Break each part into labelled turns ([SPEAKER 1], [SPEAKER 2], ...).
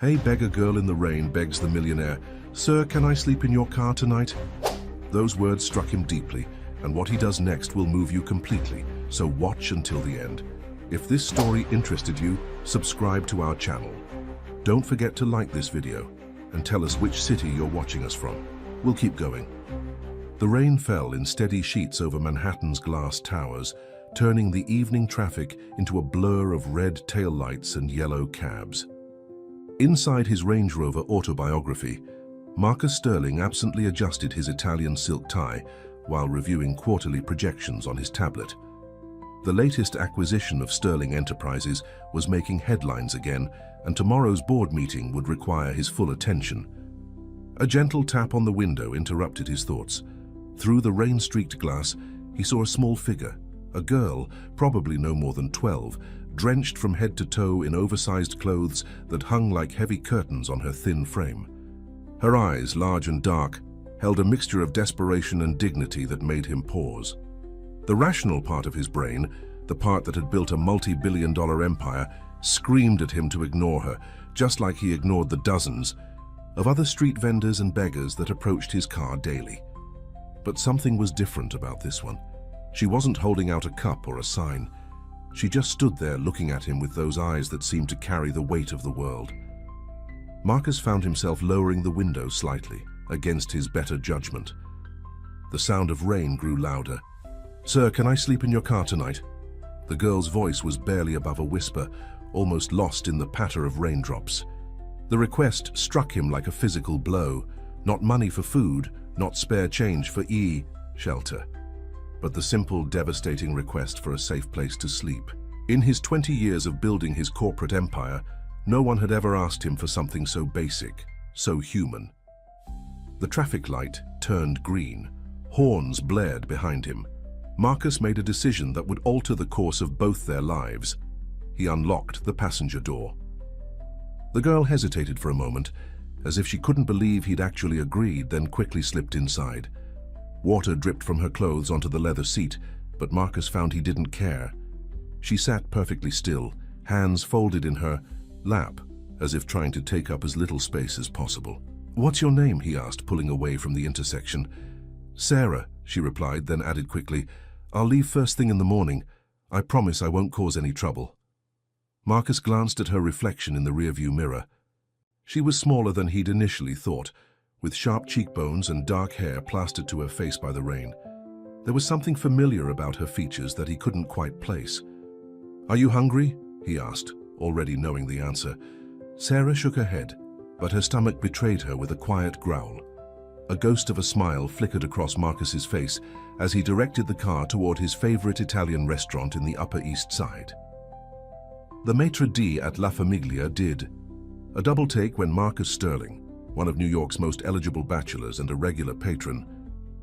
[SPEAKER 1] Hey, beggar girl in the rain, begs the millionaire. Sir, can I sleep in your car tonight? Those words struck him deeply, and what he does next will move you completely, so watch until the end. If this story interested you, subscribe to our channel. Don't forget to like this video, and tell us which city you're watching us from. We'll keep going. The rain fell in steady sheets over Manhattan's glass towers, turning the evening traffic into a blur of red taillights and yellow cabs. Inside his Range Rover autobiography, Marcus Sterling absently adjusted his Italian silk tie while reviewing quarterly projections on his tablet. The latest acquisition of Sterling Enterprises was making headlines again, and tomorrow's board meeting would require his full attention. A gentle tap on the window interrupted his thoughts. Through the rain-streaked glass, he saw a small figure, a girl, probably no more than 12, drenched from head to toe in oversized clothes that hung like heavy curtains on her thin frame. Her eyes, large and dark, held a mixture of desperation and dignity that made him pause. The rational part of his brain, the part that had built a multi-billion-dollar empire, screamed at him to ignore her, just like he ignored the dozens of other street vendors and beggars that approached his car daily. But something was different about this one. She wasn't holding out a cup or a sign. She just stood there looking at him with those eyes that seemed to carry the weight of the world. Marcus found himself lowering the window slightly, against his better judgment. The sound of rain grew louder. "Sir, can I sleep in your car tonight?" The girl's voice was barely above a whisper, almost lost in the patter of raindrops. The request struck him like a physical blow. Not money for food, not spare change for shelter, but the simple, devastating request for a safe place to sleep. In his 20 years of building his corporate empire, no one had ever asked him for something so basic, so human. The traffic light turned green. Horns blared behind him. Marcus made a decision that would alter the course of both their lives. He unlocked the passenger door. The girl hesitated for a moment, as if she couldn't believe he'd actually agreed, then quickly slipped inside. Water dripped from her clothes onto the leather seat, but Marcus found he didn't care. She sat perfectly still, hands folded in her lap, as if trying to take up as little space as possible. "What's your name?" he asked, pulling away from the intersection. "Sarah," she replied, then added quickly, "I'll leave first thing in the morning. I promise I won't cause any trouble." Marcus glanced at her reflection in the rearview mirror. She was smaller than he'd initially thought, with sharp cheekbones and dark hair plastered to her face by the rain. There was something familiar about her features that he couldn't quite place. "Are you hungry?" he asked, already knowing the answer. Sarah shook her head, but her stomach betrayed her with a quiet growl. A ghost of a smile flickered across Marcus's face as he directed the car toward his favorite Italian restaurant in the Upper East Side. The maitre d' at La Famiglia did a double take when Marcus Sterling, one of New York's most eligible bachelors and a regular patron,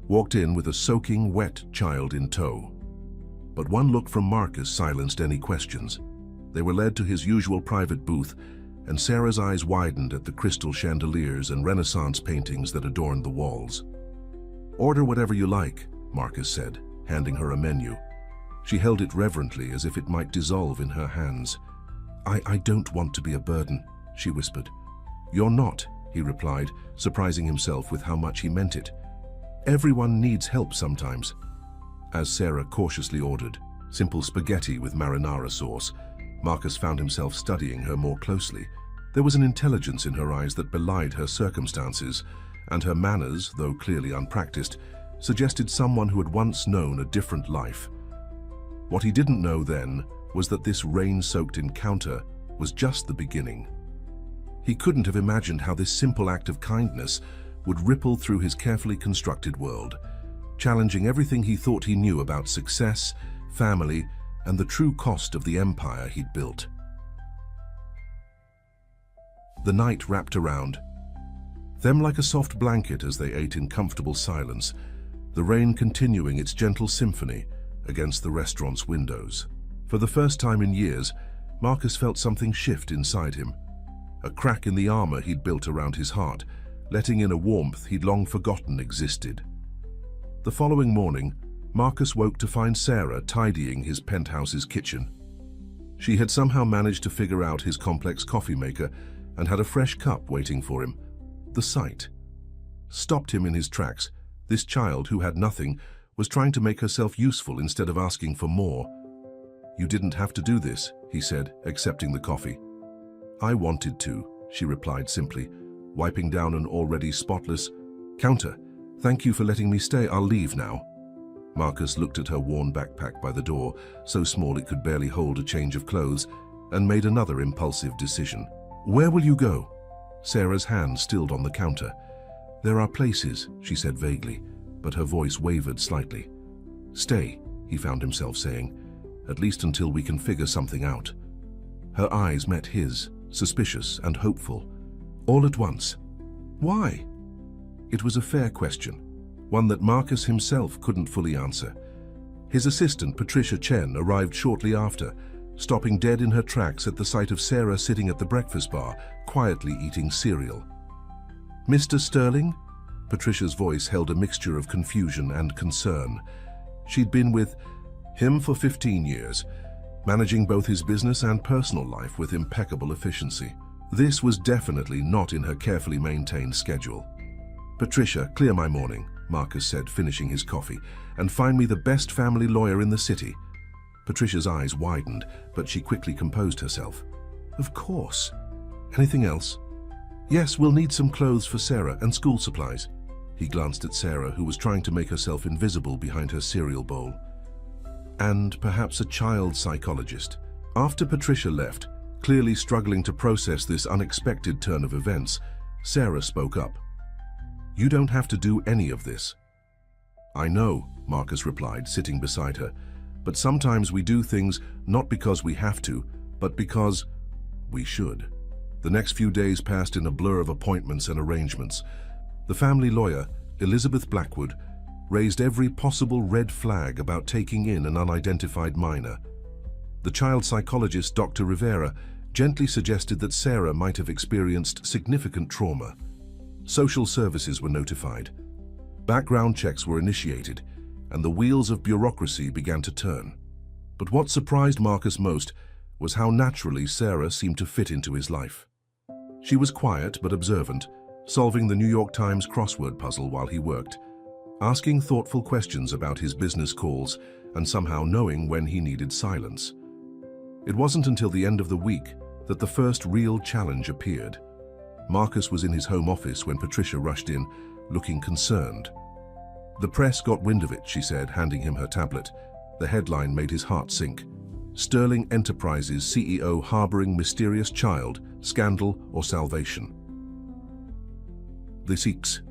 [SPEAKER 1] walked in with a soaking, wet child in tow. But one look from Marcus silenced any questions. They were led to his usual private booth, and Sarah's eyes widened at the crystal chandeliers and Renaissance paintings that adorned the walls. "Order whatever you like," Marcus said, handing her a menu. She held it reverently as if it might dissolve in her hands. I don't want to be a burden," she whispered. "You're not," he replied, surprising himself with how much he meant it. "Everyone needs help sometimes." As Sarah cautiously ordered simple spaghetti with marinara sauce, Marcus found himself studying her more closely. There was an intelligence in her eyes that belied her circumstances, and her manners, though clearly unpracticed, suggested someone who had once known a different life. What he didn't know then was that this rain-soaked encounter was just the beginning. He couldn't have imagined how this simple act of kindness would ripple through his carefully constructed world, challenging everything he thought he knew about success, family, and the true cost of the empire he'd built. The night wrapped around them like a soft blanket as they ate in comfortable silence, the rain continuing its gentle symphony against the restaurant's windows. For the first time in years, Marcus felt something shift inside him, a crack in the armor he'd built around his heart, letting in a warmth he'd long forgotten existed. The following morning, Marcus woke to find Sarah tidying his penthouse's kitchen. She had somehow managed to figure out his complex coffee maker and had a fresh cup waiting for him. The sight stopped him in his tracks. This child, who had nothing, was trying to make herself useful instead of asking for more. "You didn't have to do this," he said, accepting the coffee. "I wanted to," she replied simply, wiping down an already spotless counter. "Thank you for letting me stay. I'll leave now." Marcus looked at her worn backpack by the door, so small it could barely hold a change of clothes, and made another impulsive decision. "Where will you go?" Sarah's hand stilled on the counter. "There are places," she said vaguely, but her voice wavered slightly. "Stay," he found himself saying, "at least until we can figure something out." Her eyes met his, suspicious and hopeful, all at once. Why? It was a fair question, one that Marcus himself couldn't fully answer. His assistant, Patricia Chen, arrived shortly after, stopping dead in her tracks at the sight of Sarah sitting at the breakfast bar, quietly eating cereal. "Mr. Sterling?" Patricia's voice held a mixture of confusion and concern. She'd been with him for 15 years, managing both his business and personal life with impeccable efficiency. This was definitely not in her carefully maintained schedule. "Patricia, clear my morning," Marcus said, finishing his coffee, "and find me the best family lawyer in the city." Patricia's eyes widened, but she quickly composed herself. "Of course. Anything else?" "Yes, we'll need some clothes for Sarah and school supplies." He glanced at Sarah, who was trying to make herself invisible behind her cereal bowl. "And perhaps a child psychologist." After Patricia left, clearly struggling to process this unexpected turn of events, Sarah spoke up. "You don't have to do any of this." "I know," Marcus replied, sitting beside her, "but sometimes we do things not because we have to, but because we should." The next few days passed in a blur of appointments and arrangements. The family lawyer, Elizabeth Blackwood, raised every possible red flag about taking in an unidentified minor. The child psychologist, Dr. Rivera, gently suggested that Sarah might have experienced significant trauma. Social services were notified. Background checks were initiated, and the wheels of bureaucracy began to turn. But what surprised Marcus most was how naturally Sarah seemed to fit into his life. She was quiet but observant, solving the New York Times crossword puzzle while he worked, asking thoughtful questions about his business calls, and somehow knowing when he needed silence. It wasn't until the end of the week that the first real challenge appeared. Marcus was in his home office when Patricia rushed in, looking concerned. "The press got wind of it," she said, handing him her tablet. The headline made his heart sink. "Sterling Enterprises CEO harboring mysterious child, scandal or salvation." The Sikh's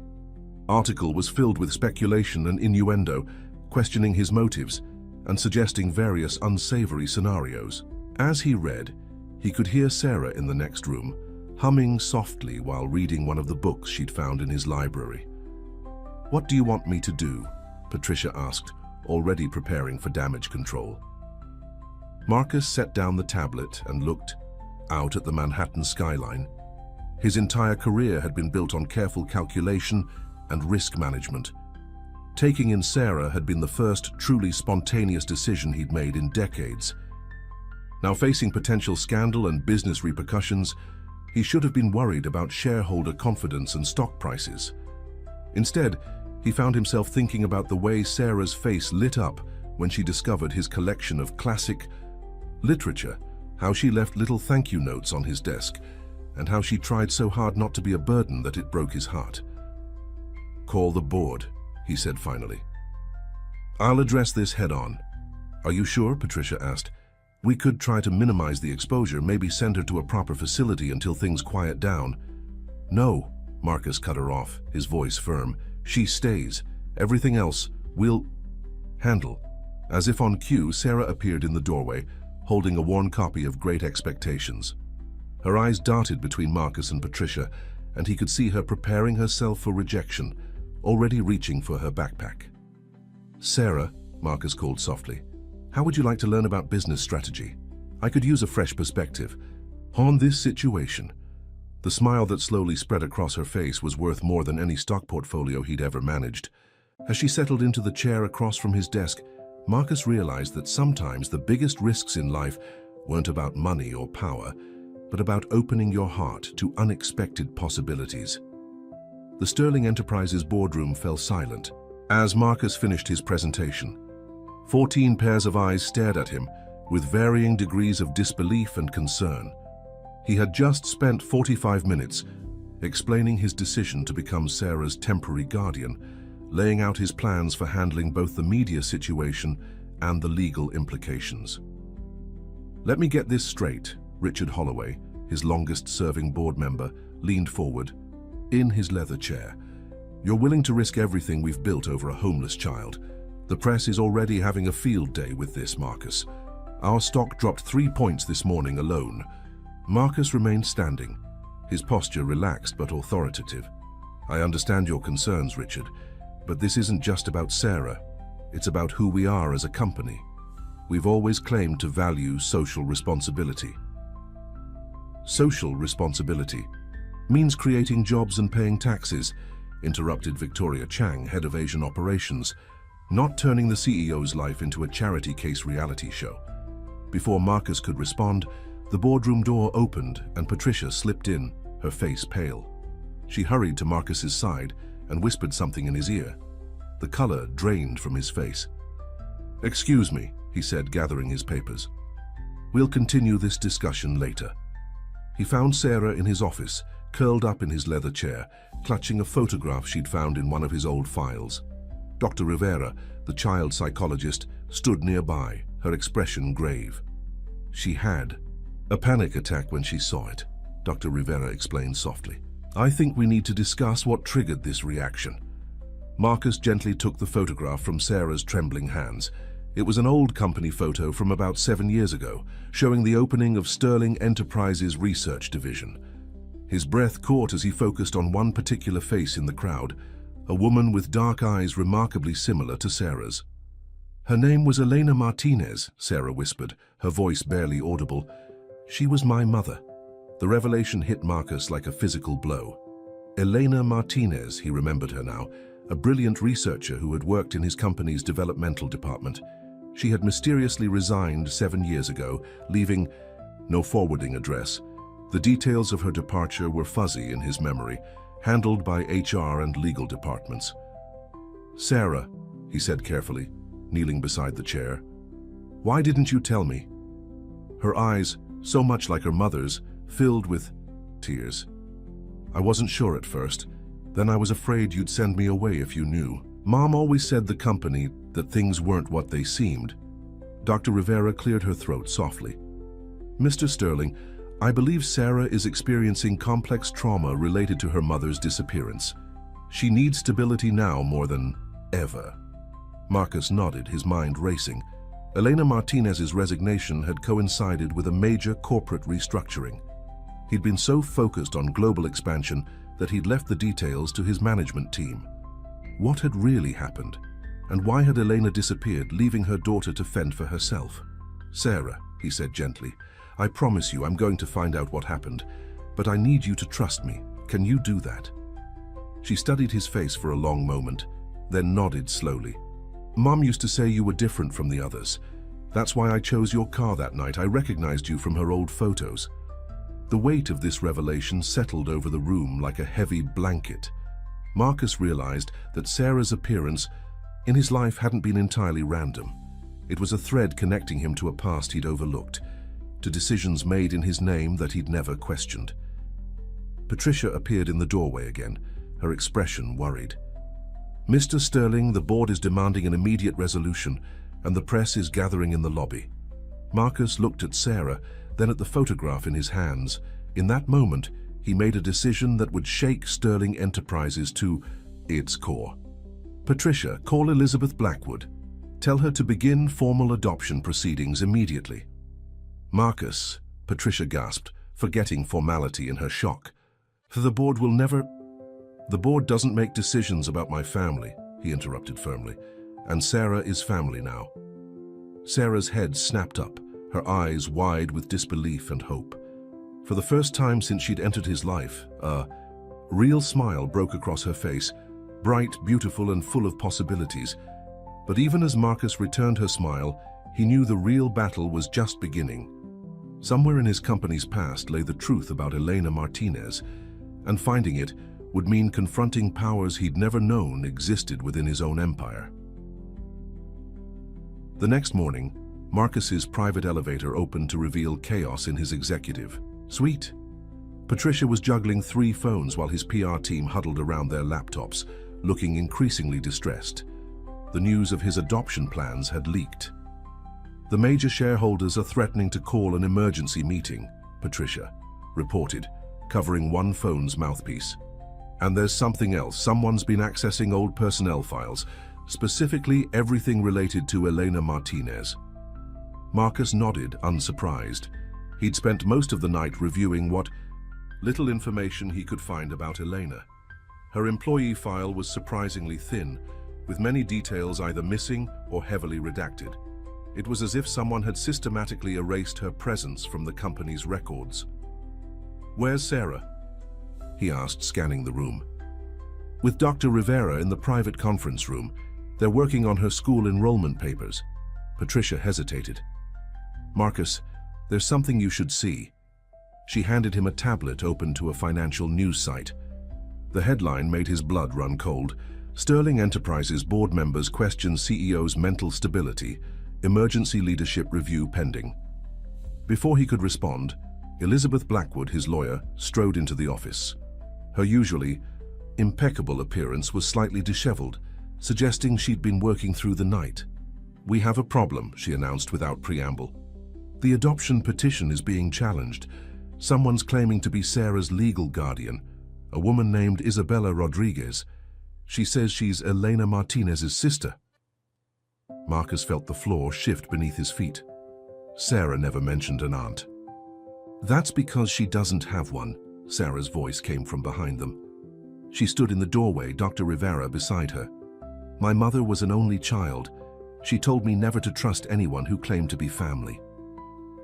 [SPEAKER 1] article was filled with speculation and innuendo, questioning his motives and suggesting various unsavory scenarios. As he read, he could hear Sarah in the next room, humming softly while reading one of the books she'd found in his library. "What do you want me to do?" Patricia asked, already preparing for damage control. Marcus set down the tablet and looked out at the Manhattan skyline. His entire career had been built on careful calculation and risk management. Taking in Sarah had been the first truly spontaneous decision he'd made in decades. Now facing potential scandal and business repercussions, he should have been worried about shareholder confidence and stock prices. Instead, he found himself thinking about the way Sarah's face lit up when she discovered his collection of classic literature, how she left little thank you notes on his desk, and how she tried so hard not to be a burden that it broke his heart. "Call the board," he said finally. "I'll address this head-on." "Are you sure?" Patricia asked. "We could try to minimize the exposure, maybe send her to a proper facility until things quiet down." "No," Marcus cut her off, his voice firm. "She stays. Everything else we'll handle." As if on cue, Sarah appeared in the doorway, holding a worn copy of Great Expectations. Her eyes darted between Marcus and Patricia, and he could see her preparing herself for rejection, already reaching for her backpack. "Sarah," Marcus called softly, "how would you like to learn about business strategy? I could use a fresh perspective on this situation." The smile that slowly spread across her face was worth more than any stock portfolio he'd ever managed. As she settled into the chair across from his desk, Marcus realized that sometimes the biggest risks in life weren't about money or power. but about opening your heart to unexpected possibilities. The Sterling Enterprises boardroom fell silent as Marcus finished his presentation. 14 pairs of eyes stared at him with varying degrees of disbelief and concern. He had just spent 45 minutes explaining his decision to become Sarah's temporary guardian, laying out his plans for handling both the media situation and the legal implications. "Let me get this straight," Richard Holloway, his longest-serving board member, leaned forward, in his leather chair. "You're willing to risk everything we've built over a homeless child. The press is already having a field day with this, Marcus. Our stock dropped 3 points this morning alone." Marcus remained standing, his posture relaxed but authoritative. "I understand your concerns, Richard, but this isn't just about Sarah. It's about who we are as a company. We've always claimed to value social responsibility." "Social responsibility means creating jobs and paying taxes," interrupted Victoria Chang, head of Asian operations, "not turning the CEO's life into a charity case reality show." Before Marcus could respond, the boardroom door opened and Patricia slipped in, her face pale. She hurried to Marcus's side and whispered something in his ear. The color drained from his face. "Excuse me," he said, gathering his papers. "We'll continue this discussion later." He found Sarah in his office, curled up in his leather chair, clutching a photograph she'd found in one of his old files. Dr. Rivera, the child psychologist, stood nearby, her expression grave. "She had a panic attack when she saw it," Dr. Rivera explained softly. "I think we need to discuss what triggered this reaction." Marcus gently took the photograph from Sarah's trembling hands. It was an old company photo from about 7 years ago, showing the opening of Sterling Enterprises' research division. His breath caught as he focused on one particular face in the crowd, a woman with dark eyes remarkably similar to Sarah's. "Her name was Elena Martinez," Sarah whispered, her voice barely audible. "She was my mother." The revelation hit Marcus like a physical blow. Elena Martinez, he remembered her now, a brilliant researcher who had worked in his company's developmental department. She had mysteriously resigned 7 years ago, leaving no forwarding address. The details of her departure were fuzzy in his memory, handled by HR and legal departments. "Sarah," he said carefully, kneeling beside the chair, "why didn't you tell me?" Her eyes, so much like her mother's, filled with tears. "I wasn't sure at first. Then I was afraid you'd send me away if you knew. Mom always said the company that things weren't what they seemed." Dr. Rivera cleared her throat softly. "Mr. Sterling, I believe Sarah is experiencing complex trauma related to her mother's disappearance. She needs stability now more than ever." Marcus nodded, his mind racing. Elena Martinez's resignation had coincided with a major corporate restructuring. He'd been so focused on global expansion that he'd left the details to his management team. What had really happened? And why had Elena disappeared, leaving her daughter to fend for herself? "Sarah," he said gently, "I promise you I'm going to find out what happened, but I need you to trust me. Can you do that?" She studied his face for a long moment, then nodded slowly. "Mom used to say you were different from the others. That's why I chose your car that night. I recognized you from her old photos." The weight of this revelation settled over the room like a heavy blanket. Marcus realized that Sarah's appearance in his life hadn't been entirely random. It was a thread connecting him to a past he'd overlooked, to decisions made in his name that he'd never questioned. Patricia appeared in the doorway again, her expression worried. "Mr. Sterling, the board is demanding an immediate resolution, and the press is gathering in the lobby." Marcus looked at Sarah, then at the photograph in his hands. In that moment, he made a decision that would shake Sterling Enterprises to its core. "Patricia, call Elizabeth Blackwood. Tell her to begin formal adoption proceedings immediately." "Marcus," Patricia gasped, forgetting formality in her shock. "The board will never—" "The board doesn't make decisions about my family," he interrupted firmly, "and Sarah is family now." Sarah's head snapped up, her eyes wide with disbelief and hope. For the first time since she'd entered his life, a real smile broke across her face, bright, beautiful, and full of possibilities. But even as Marcus returned her smile, he knew the real battle was just beginning. Somewhere in his company's past lay the truth about Elena Martinez, and finding it would mean confronting powers he'd never known existed within his own empire. The next morning, Marcus's private elevator opened to reveal chaos in his executive suite. Patricia was juggling 3 phones while his PR team huddled around their laptops, looking increasingly distressed. The news of his adoption plans had leaked. "The major shareholders are threatening to call an emergency meeting," Patricia reported, covering one phone's mouthpiece. "And there's something else. Someone's been accessing old personnel files, specifically everything related to Elena Martinez." Marcus nodded, unsurprised. He'd spent most of the night reviewing what little information he could find about Elena. Her employee file was surprisingly thin, with many details either missing or heavily redacted. It was as if someone had systematically erased her presence from the company's records. "Where's Sarah?" he asked, scanning the room. "With Dr. Rivera in the private conference room. They're working on her school enrollment papers." Patricia hesitated. "Marcus, there's something you should see." She handed him a tablet open to a financial news site. The headline made his blood run cold. "Sterling Enterprises board members question CEO's mental stability. Emergency leadership review pending." Before he could respond, Elizabeth Blackwood, his lawyer, strode into the office. Her usually impeccable appearance was slightly disheveled, suggesting she'd been working through the night. "We have a problem," she announced without preamble. "The adoption petition is being challenged. Someone's claiming to be Sarah's legal guardian, a woman named Isabella Rodriguez. She says she's Elena Martinez's sister." Marcus felt the floor shift beneath his feet. Sarah never mentioned an aunt. "That's because she doesn't have one," Sarah's voice came from behind them. She stood in the doorway, Dr. Rivera beside her. "My mother was an only child. She told me never to trust anyone who claimed to be family."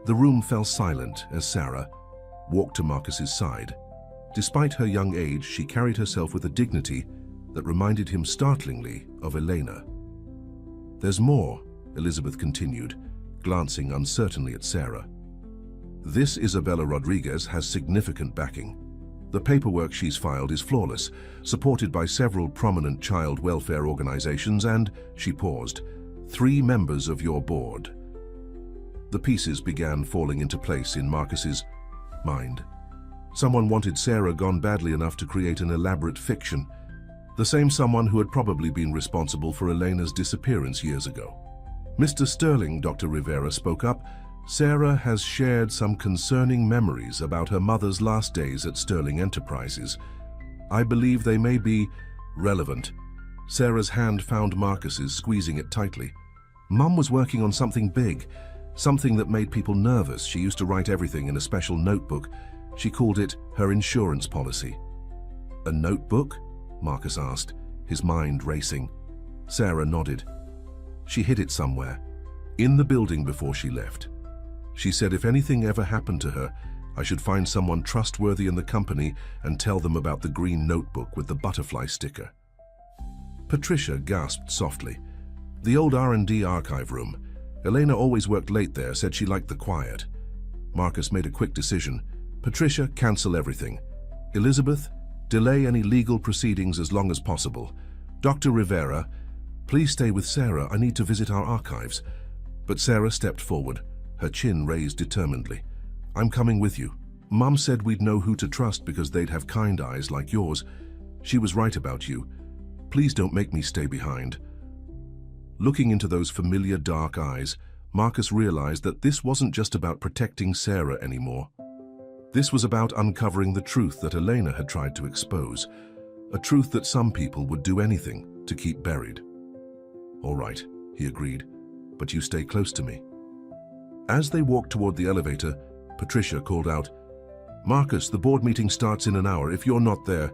[SPEAKER 1] The room fell silent as Sarah walked to Marcus's side. Despite her young age, she carried herself with a dignity that reminded him startlingly of Elena. "There's more," Elizabeth continued, glancing uncertainly at Sarah. "This Isabella Rodriguez has significant backing. The paperwork she's filed is flawless, supported by several prominent child welfare organizations and," she paused, "3 members of your board." The pieces began falling into place in Marcus's mind. Someone wanted Sarah gone badly enough to create an elaborate fiction, the same someone who had probably been responsible for Elena's disappearance years ago. "Mr. Sterling," Dr. Rivera spoke up, "Sarah has shared some concerning memories about her mother's last days at Sterling Enterprises. I believe they may be relevant." Sarah's hand found Marcus's, squeezing it tightly. "Mum was working on something big, something that made people nervous. She used to write everything in a special notebook. She called it her insurance policy." "A notebook?" Marcus asked, his mind racing. Sarah nodded. "She hid it somewhere, in the building before she left. She said if anything ever happened to her, I should find someone trustworthy in the company and tell them about the green notebook with the butterfly sticker." Patricia gasped softly. "The old R&D archive room. Elena always worked late there, said she liked the quiet." Marcus made a quick decision. "Patricia, cancel everything. Elizabeth, delay any legal proceedings as long as possible. Dr. Rivera, please stay with Sarah. I need to visit our archives." But Sarah stepped forward, her chin raised determinedly. "I'm coming with you. Mum said we'd know who to trust because they'd have kind eyes like yours. She was right about you. Please don't make me stay behind." Looking into those familiar dark eyes, Marcus realized that this wasn't just about protecting Sarah anymore. This was about uncovering the truth that Elena had tried to expose, a truth that some people would do anything to keep buried. "All right," he agreed, "but you stay close to me." As they walked toward the elevator, Patricia called out, "Marcus, the board meeting starts in an hour. If you're not there..."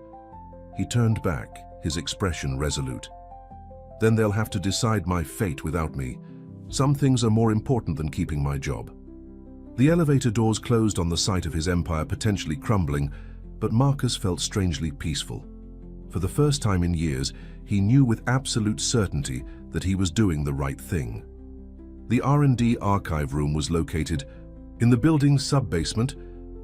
[SPEAKER 1] He turned back, his expression resolute. "Then they'll have to decide my fate without me. Some things are more important than keeping my job." The elevator doors closed on the sight of his empire potentially crumbling, but Marcus felt strangely peaceful. For the first time in years, he knew with absolute certainty that he was doing the right thing. The R&D archive room was located In the building's sub-basement,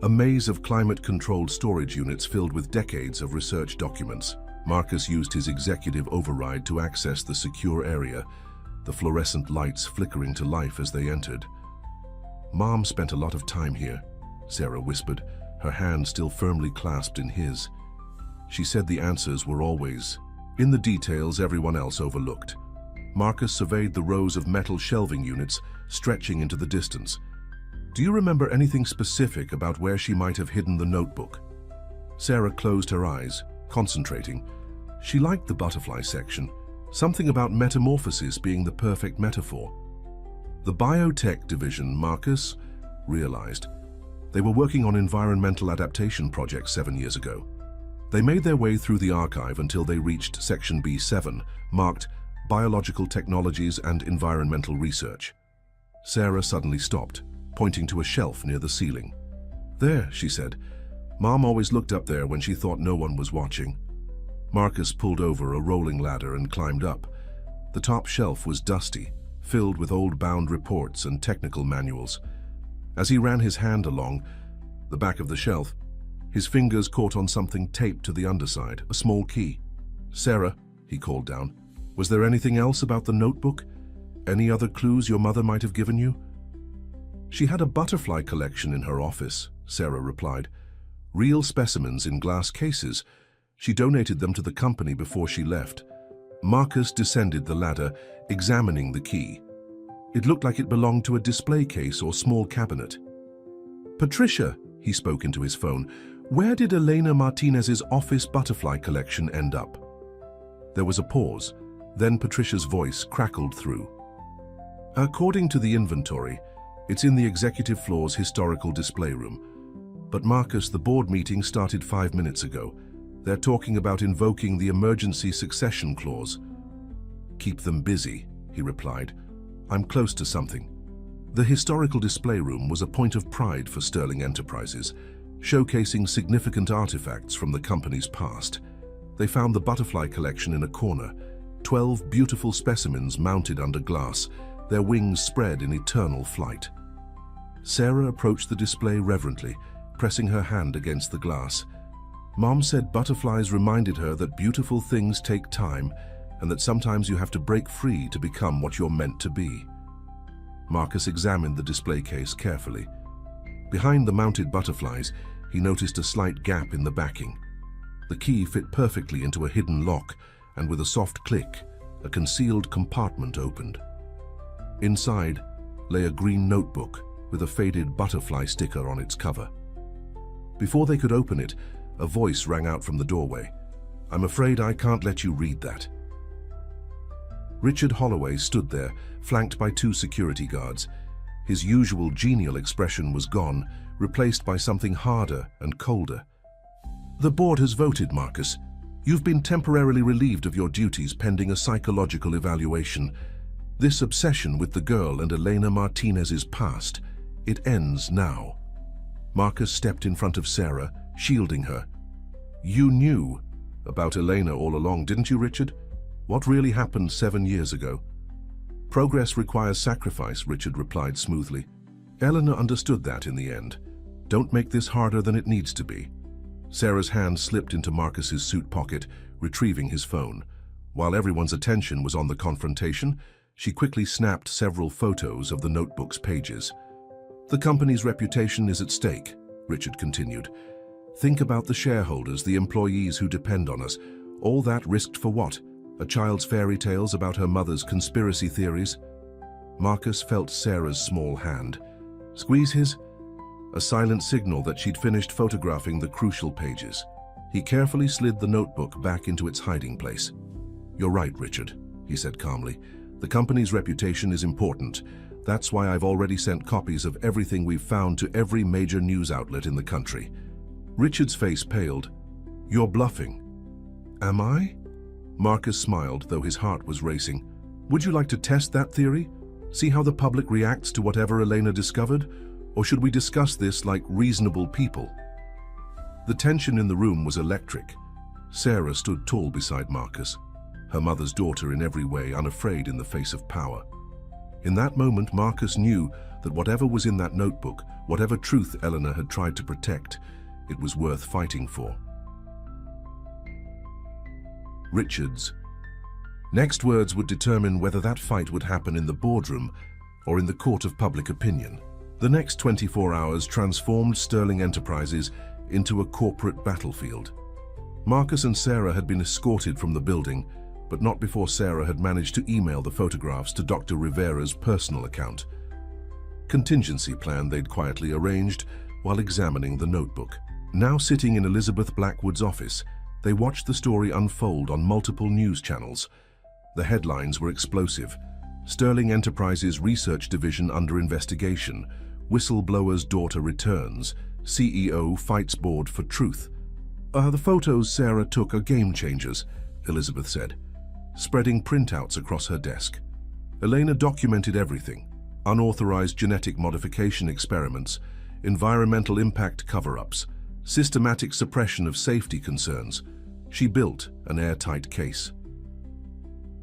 [SPEAKER 1] a maze of climate-controlled storage units filled with decades of research documents. Marcus used his executive override to access the secure area, the fluorescent lights flickering to life as they entered. "Mom spent a lot of time here," Sarah whispered, her hand still firmly clasped in his. She said the answers were always in the details everyone else overlooked. Marcus surveyed the rows of metal shelving units stretching into the distance. "Do you remember anything specific about where she might have hidden the notebook?" Sarah closed her eyes, concentrating. She liked the butterfly section, something about metamorphosis being the perfect metaphor. The biotech division, Marcus realized. They were working on environmental adaptation projects 7 years ago. They made their way through the archive until they reached Section B7, marked Biological Technologies and Environmental Research. Sarah suddenly stopped, pointing to a shelf near the ceiling. "There," she said. "Mom always looked up there when she thought no one was watching." Marcus pulled over a rolling ladder and climbed up. The top shelf was dusty, filled with old bound reports and technical manuals. As he ran his hand along the back of the shelf, his fingers caught on something taped to the underside, a small key. "Sarah," he called down, "was there anything else about the notebook? Any other clues your mother might have given you?" "She had a butterfly collection in her office," Sarah replied. "Real specimens in glass cases. She donated them to the company before she left." Marcus descended the ladder, examining the key. It looked like it belonged to a display case or small cabinet. "Patricia," he spoke into his phone, "where did Elena Martinez's office butterfly collection end up?" There was a pause. Then Patricia's voice crackled through. "According to the inventory, it's in the executive floor's historical display room. But Marcus, the board meeting started 5 minutes ago. They're talking about invoking the emergency succession clause." "Keep them busy," he replied. "I'm close to something." The historical display room was a point of pride for Sterling Enterprises, showcasing significant artifacts from the company's past. They found the butterfly collection in a corner, 12 beautiful specimens mounted under glass, their wings spread in eternal flight. Sarah approached the display reverently, pressing her hand against the glass. Mom said butterflies reminded her that beautiful things take time and that sometimes you have to break free to become what you're meant to be. Marcus examined the display case carefully. Behind the mounted butterflies, he noticed a slight gap in the backing. The key fit perfectly into a hidden lock, and with a soft click, a concealed compartment opened. Inside lay a green notebook with a faded butterfly sticker on its cover. Before they could open it, a voice rang out from the doorway. "I'm afraid I can't let you read that." Richard Holloway stood there, flanked by 2 security guards. His usual genial expression was gone, replaced by something harder and colder. "The board has voted, Marcus. You've been temporarily relieved of your duties pending a psychological evaluation. This obsession with the girl and Elena Martinez's past, it ends now." Marcus stepped in front of Sarah, shielding her. "You knew about Elena all along, didn't you, Richard? What really happened 7 years ago?" "Progress requires sacrifice," Richard replied smoothly. "Eleanor understood that in the end. Don't make this harder than it needs to be." Sarah's hand slipped into Marcus's suit pocket, retrieving his phone. While everyone's attention was on the confrontation, she quickly snapped several photos of the notebook's pages. "The company's reputation is at stake," Richard continued. "Think about the shareholders, the employees who depend on us. All that risked for what? A child's fairy tales about her mother's conspiracy theories?" Marcus felt Sarah's small hand. Squeeze his? A silent signal that she'd finished photographing the crucial pages. He carefully slid the notebook back into its hiding place. "You're right, Richard," he said calmly. "The company's reputation is important. That's why I've already sent copies of everything we've found to every major news outlet in the country." Richard's face paled. "You're bluffing." "Am I?" Marcus smiled, though his heart was racing. "Would you like to test that theory? See how the public reacts to whatever Elena discovered? Or should we discuss this like reasonable people?" The tension in the room was electric. Sarah stood tall beside Marcus, her mother's daughter in every way, unafraid in the face of power. In that moment, Marcus knew that whatever was in that notebook, whatever truth Eleanor had tried to protect, it was worth fighting for. Richards. Next words would determine whether that fight would happen in the boardroom or in the court of public opinion. The next 24 hours transformed Sterling Enterprises into a corporate battlefield. Marcus and Sarah had been escorted from the building, but not before Sarah had managed to email the photographs to Dr. Rivera's personal account. Contingency plan they'd quietly arranged while examining the notebook. Now sitting in Elizabeth Blackwood's office, they watched the story unfold on multiple news channels. The headlines were explosive. Sterling Enterprises Research Division under investigation. Whistleblower's daughter returns. CEO fights board for truth. The photos Sarah took are game changers, Elizabeth said, spreading printouts across her desk. Elena documented everything: unauthorized genetic modification experiments, environmental impact cover-ups, systematic suppression of safety concerns. She built an airtight case.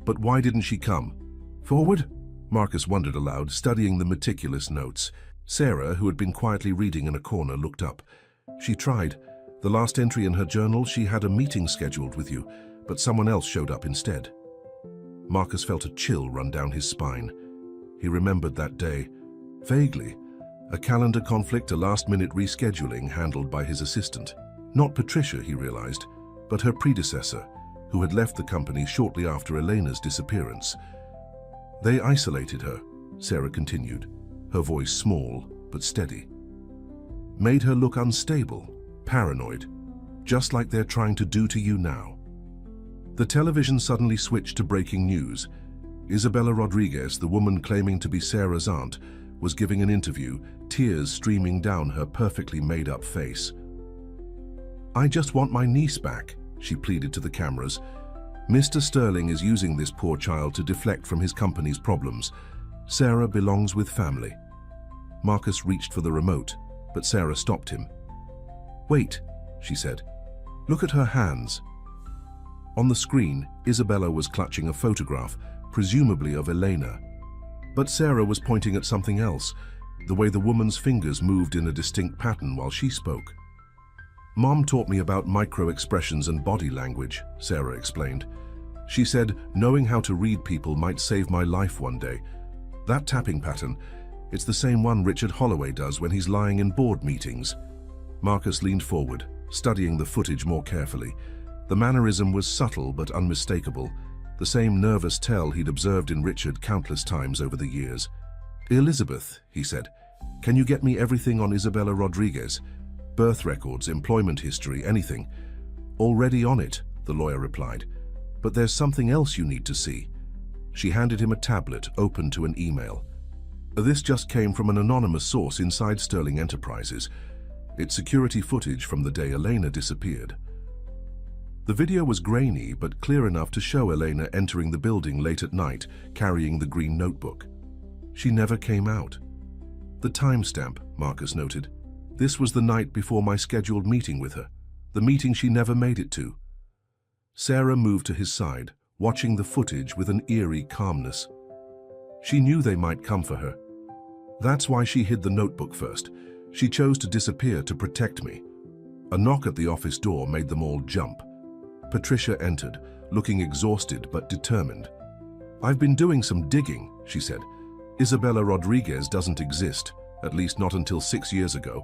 [SPEAKER 1] But why didn't she come forward? Marcus wondered aloud, studying the meticulous notes. Sarah, who had been quietly reading in a corner, looked up. She tried. The last entry in her journal, she had a meeting scheduled with you, but someone else showed up instead. Marcus felt a chill run down his spine. He remembered that day, vaguely. A calendar conflict, a last-minute rescheduling handled by his assistant. Not Patricia, he realized, but her predecessor, who had left the company shortly after Elena's disappearance. They isolated her, Sarah continued, her voice small but steady. Made her look unstable, paranoid, just like they're trying to do to you now. The television suddenly switched to breaking news. Isabella Rodriguez, the woman claiming to be Sarah's aunt, was giving an interview, tears streaming down her perfectly made-up face. "I just want my niece back," she pleaded to the cameras. "Mr. Sterling is using this poor child to deflect from his company's problems. Sarah belongs with family." Marcus reached for the remote, but Sarah stopped him. "Wait," she said. "Look at her hands." On the screen, Isabella was clutching a photograph, presumably of Elena. But Sarah was pointing at something else, the way the woman's fingers moved in a distinct pattern while she spoke. "Mom taught me about micro-expressions and body language," Sarah explained. "She said knowing how to read people might save my life one day. That tapping pattern, it's the same one Richard Holloway does when he's lying in board meetings." Marcus leaned forward, studying the footage more carefully. The mannerism was subtle but unmistakable, the same nervous tell he'd observed in Richard countless times over the years. "Elizabeth," he said, "can you get me everything on Isabella Rodriguez? Birth records, employment history, anything." "Already on it," the lawyer replied. "But there's something else you need to see." She handed him a tablet open to an email. This just came from an anonymous source inside Sterling Enterprises. It's security footage from the day Elena disappeared. The video was grainy but clear enough to show Elena entering the building late at night, carrying the green notebook. She never came out. The timestamp, Marcus noted. This was the night before my scheduled meeting with her, the meeting she never made it to. Sarah moved to his side, watching the footage with an eerie calmness. She knew they might come for her. That's why she hid the notebook first. She chose to disappear to protect me. A knock at the office door made them all jump. Patricia entered, looking exhausted but determined. "I've been doing some digging," she said. "Isabella Rodriguez doesn't exist, at least not until 6 years ago.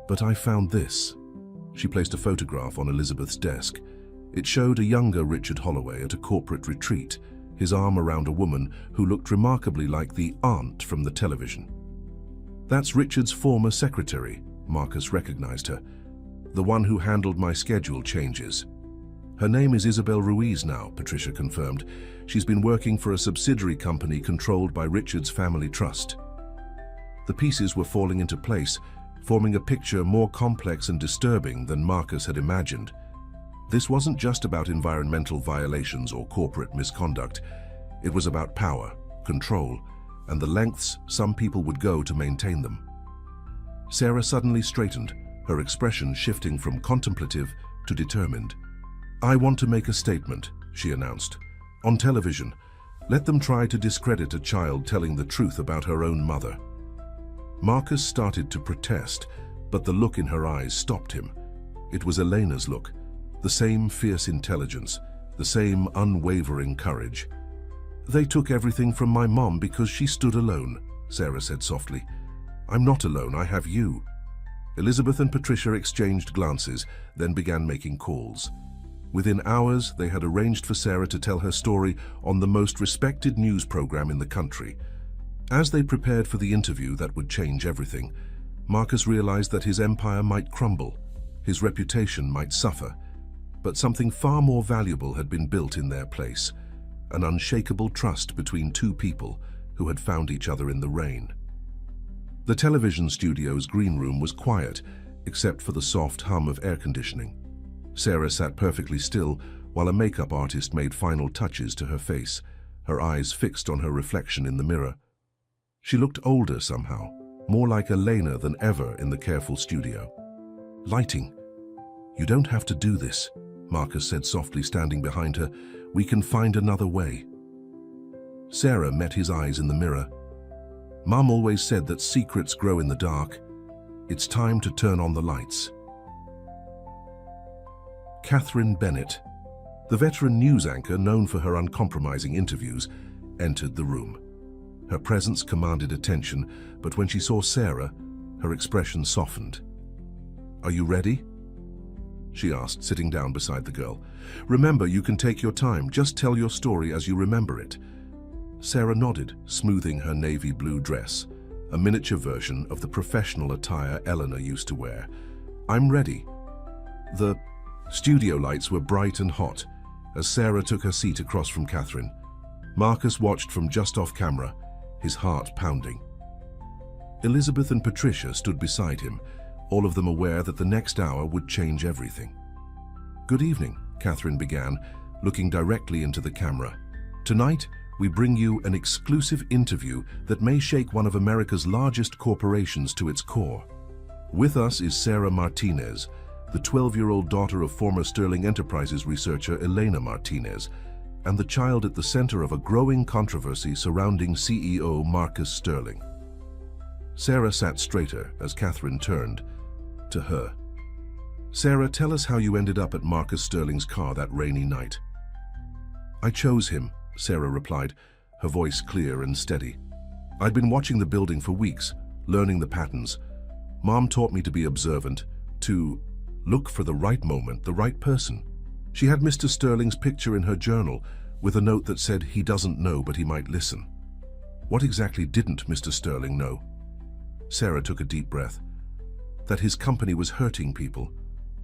[SPEAKER 1] But I found this." She placed a photograph on Elizabeth's desk. It showed a younger Richard Holloway at a corporate retreat, his arm around a woman who looked remarkably like the aunt from the television. "That's Richard's former secretary," Marcus recognized her. "The one who handled my schedule changes." "Her name is Isabel Ruiz now," Patricia confirmed. "She's been working for a subsidiary company controlled by Richard's family trust." The pieces were falling into place, forming a picture more complex and disturbing than Marcus had imagined. This wasn't just about environmental violations or corporate misconduct. It was about power, control, and the lengths some people would go to maintain them. Sarah suddenly straightened, her expression shifting from contemplative to determined. "I want to make a statement," she announced. "On television, let them try to discredit a child telling the truth about her own mother." Marcus started to protest, but the look in her eyes stopped him. It was Elena's look, the same fierce intelligence, the same unwavering courage. "They took everything from my mom because she stood alone," Sarah said softly. "I'm not alone, I have you." Elizabeth and Patricia exchanged glances, then began making calls. Within hours, they had arranged for Sarah to tell her story on the most respected news program in the country. As they prepared for the interview that would change everything, Marcus realized that his empire might crumble, his reputation might suffer, but something far more valuable had been built in their place, an unshakable trust between two people who had found each other in the rain. The television studio's green room was quiet, except for the soft hum of air conditioning. Sarah sat perfectly still while a makeup artist made final touches to her face, her eyes fixed on her reflection in the mirror. She looked older somehow, more like Elena than ever in the careful studio. "Lighting. You don't have to do this," Marcus said softly, standing behind her. "We can find another way." Sarah met his eyes in the mirror. "Mum always said that secrets grow in the dark. It's time to turn on the lights." Catherine Bennett, the veteran news anchor known for her uncompromising interviews, entered the room. Her presence commanded attention, but when she saw Sarah, her expression softened. "Are you ready?" she asked, sitting down beside the girl. "Remember, you can take your time. Just tell your story as you remember it." Sarah nodded, smoothing her navy blue dress, a miniature version of the professional attire Eleanor used to wear. "I'm ready." The studio lights were bright and hot as Sarah took her seat across from Catherine. Marcus watched from just off camera, his heart pounding. Elizabeth and Patricia stood beside him, all of them aware that the next hour would change everything. "Good evening," Catherine began, looking directly into the camera. "Tonight, we bring you an exclusive interview that may shake one of America's largest corporations to its core. With us is Sarah Martinez, the 12-year-old daughter of former Sterling Enterprises researcher Elena Martinez, and the child at the center of a growing controversy surrounding CEO Marcus Sterling." Sarah sat straighter as Catherine turned to her. "Sarah, tell us how you ended up at Marcus Sterling's car that rainy night." "I chose him," Sarah replied, her voice clear and steady. "I'd been watching the building for weeks, learning the patterns. Mom taught me to be observant, to look for the right moment, the right person. She had Mr. Sterling's picture in her journal with a note that said he doesn't know but he might listen. What exactly didn't Mr. Sterling know?" Sarah took a deep breath. "That his company was hurting people.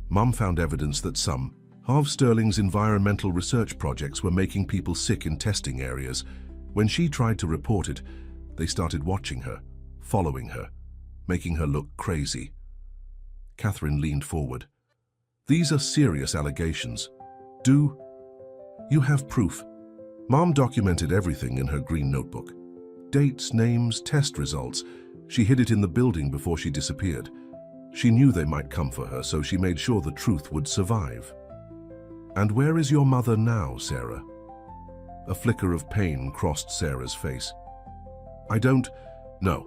[SPEAKER 1] Mom found evidence that some of Sterling's environmental research projects were making people sick in testing areas. When she tried to report it, they started watching her, following her, making her look crazy." Catherine leaned forward. "These are serious allegations. Do you have proof?" Mom documented everything in her green notebook. Dates, names, test results. She hid it in the building before she disappeared. She knew they might come for her, so she made sure the truth would survive. "And where is your mother now, Sarah?" A flicker of pain crossed Sarah's face. "I don't know.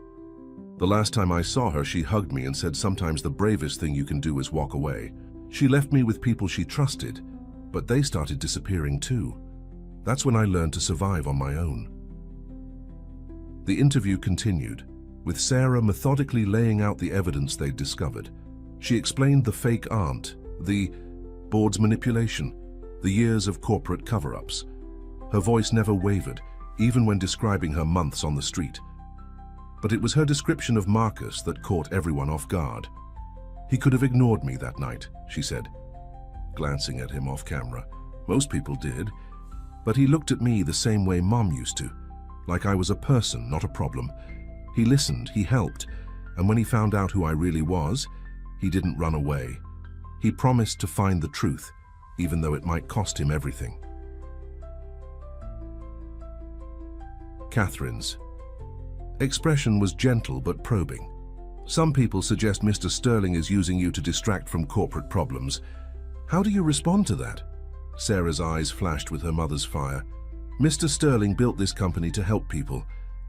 [SPEAKER 1] The last time I saw her, she hugged me and said sometimes the bravest thing you can do is walk away. She left me with people she trusted, but they started disappearing too. That's when I learned to survive on my own." The interview continued, with Sarah methodically laying out the evidence they'd discovered. She explained the fake aunt, the board's manipulation, the years of corporate cover-ups. Her voice never wavered, even when describing her months on the street. But it was her description of Marcus that caught everyone off guard. "He could have ignored me that night," she said, glancing at him off camera. "Most people did, but he looked at me the same way Mom used to, like I was a person, not a problem. He listened, he helped, and when he found out who I really was, he didn't run away. He promised to find the truth, even though it might cost him everything." Catherine's expression was gentle but probing. "Some people suggest Mr. Sterling is using you to distract from corporate problems. How do you respond to that?" Sarah's eyes flashed with her mother's fire. "Mr. Sterling built this company to help people.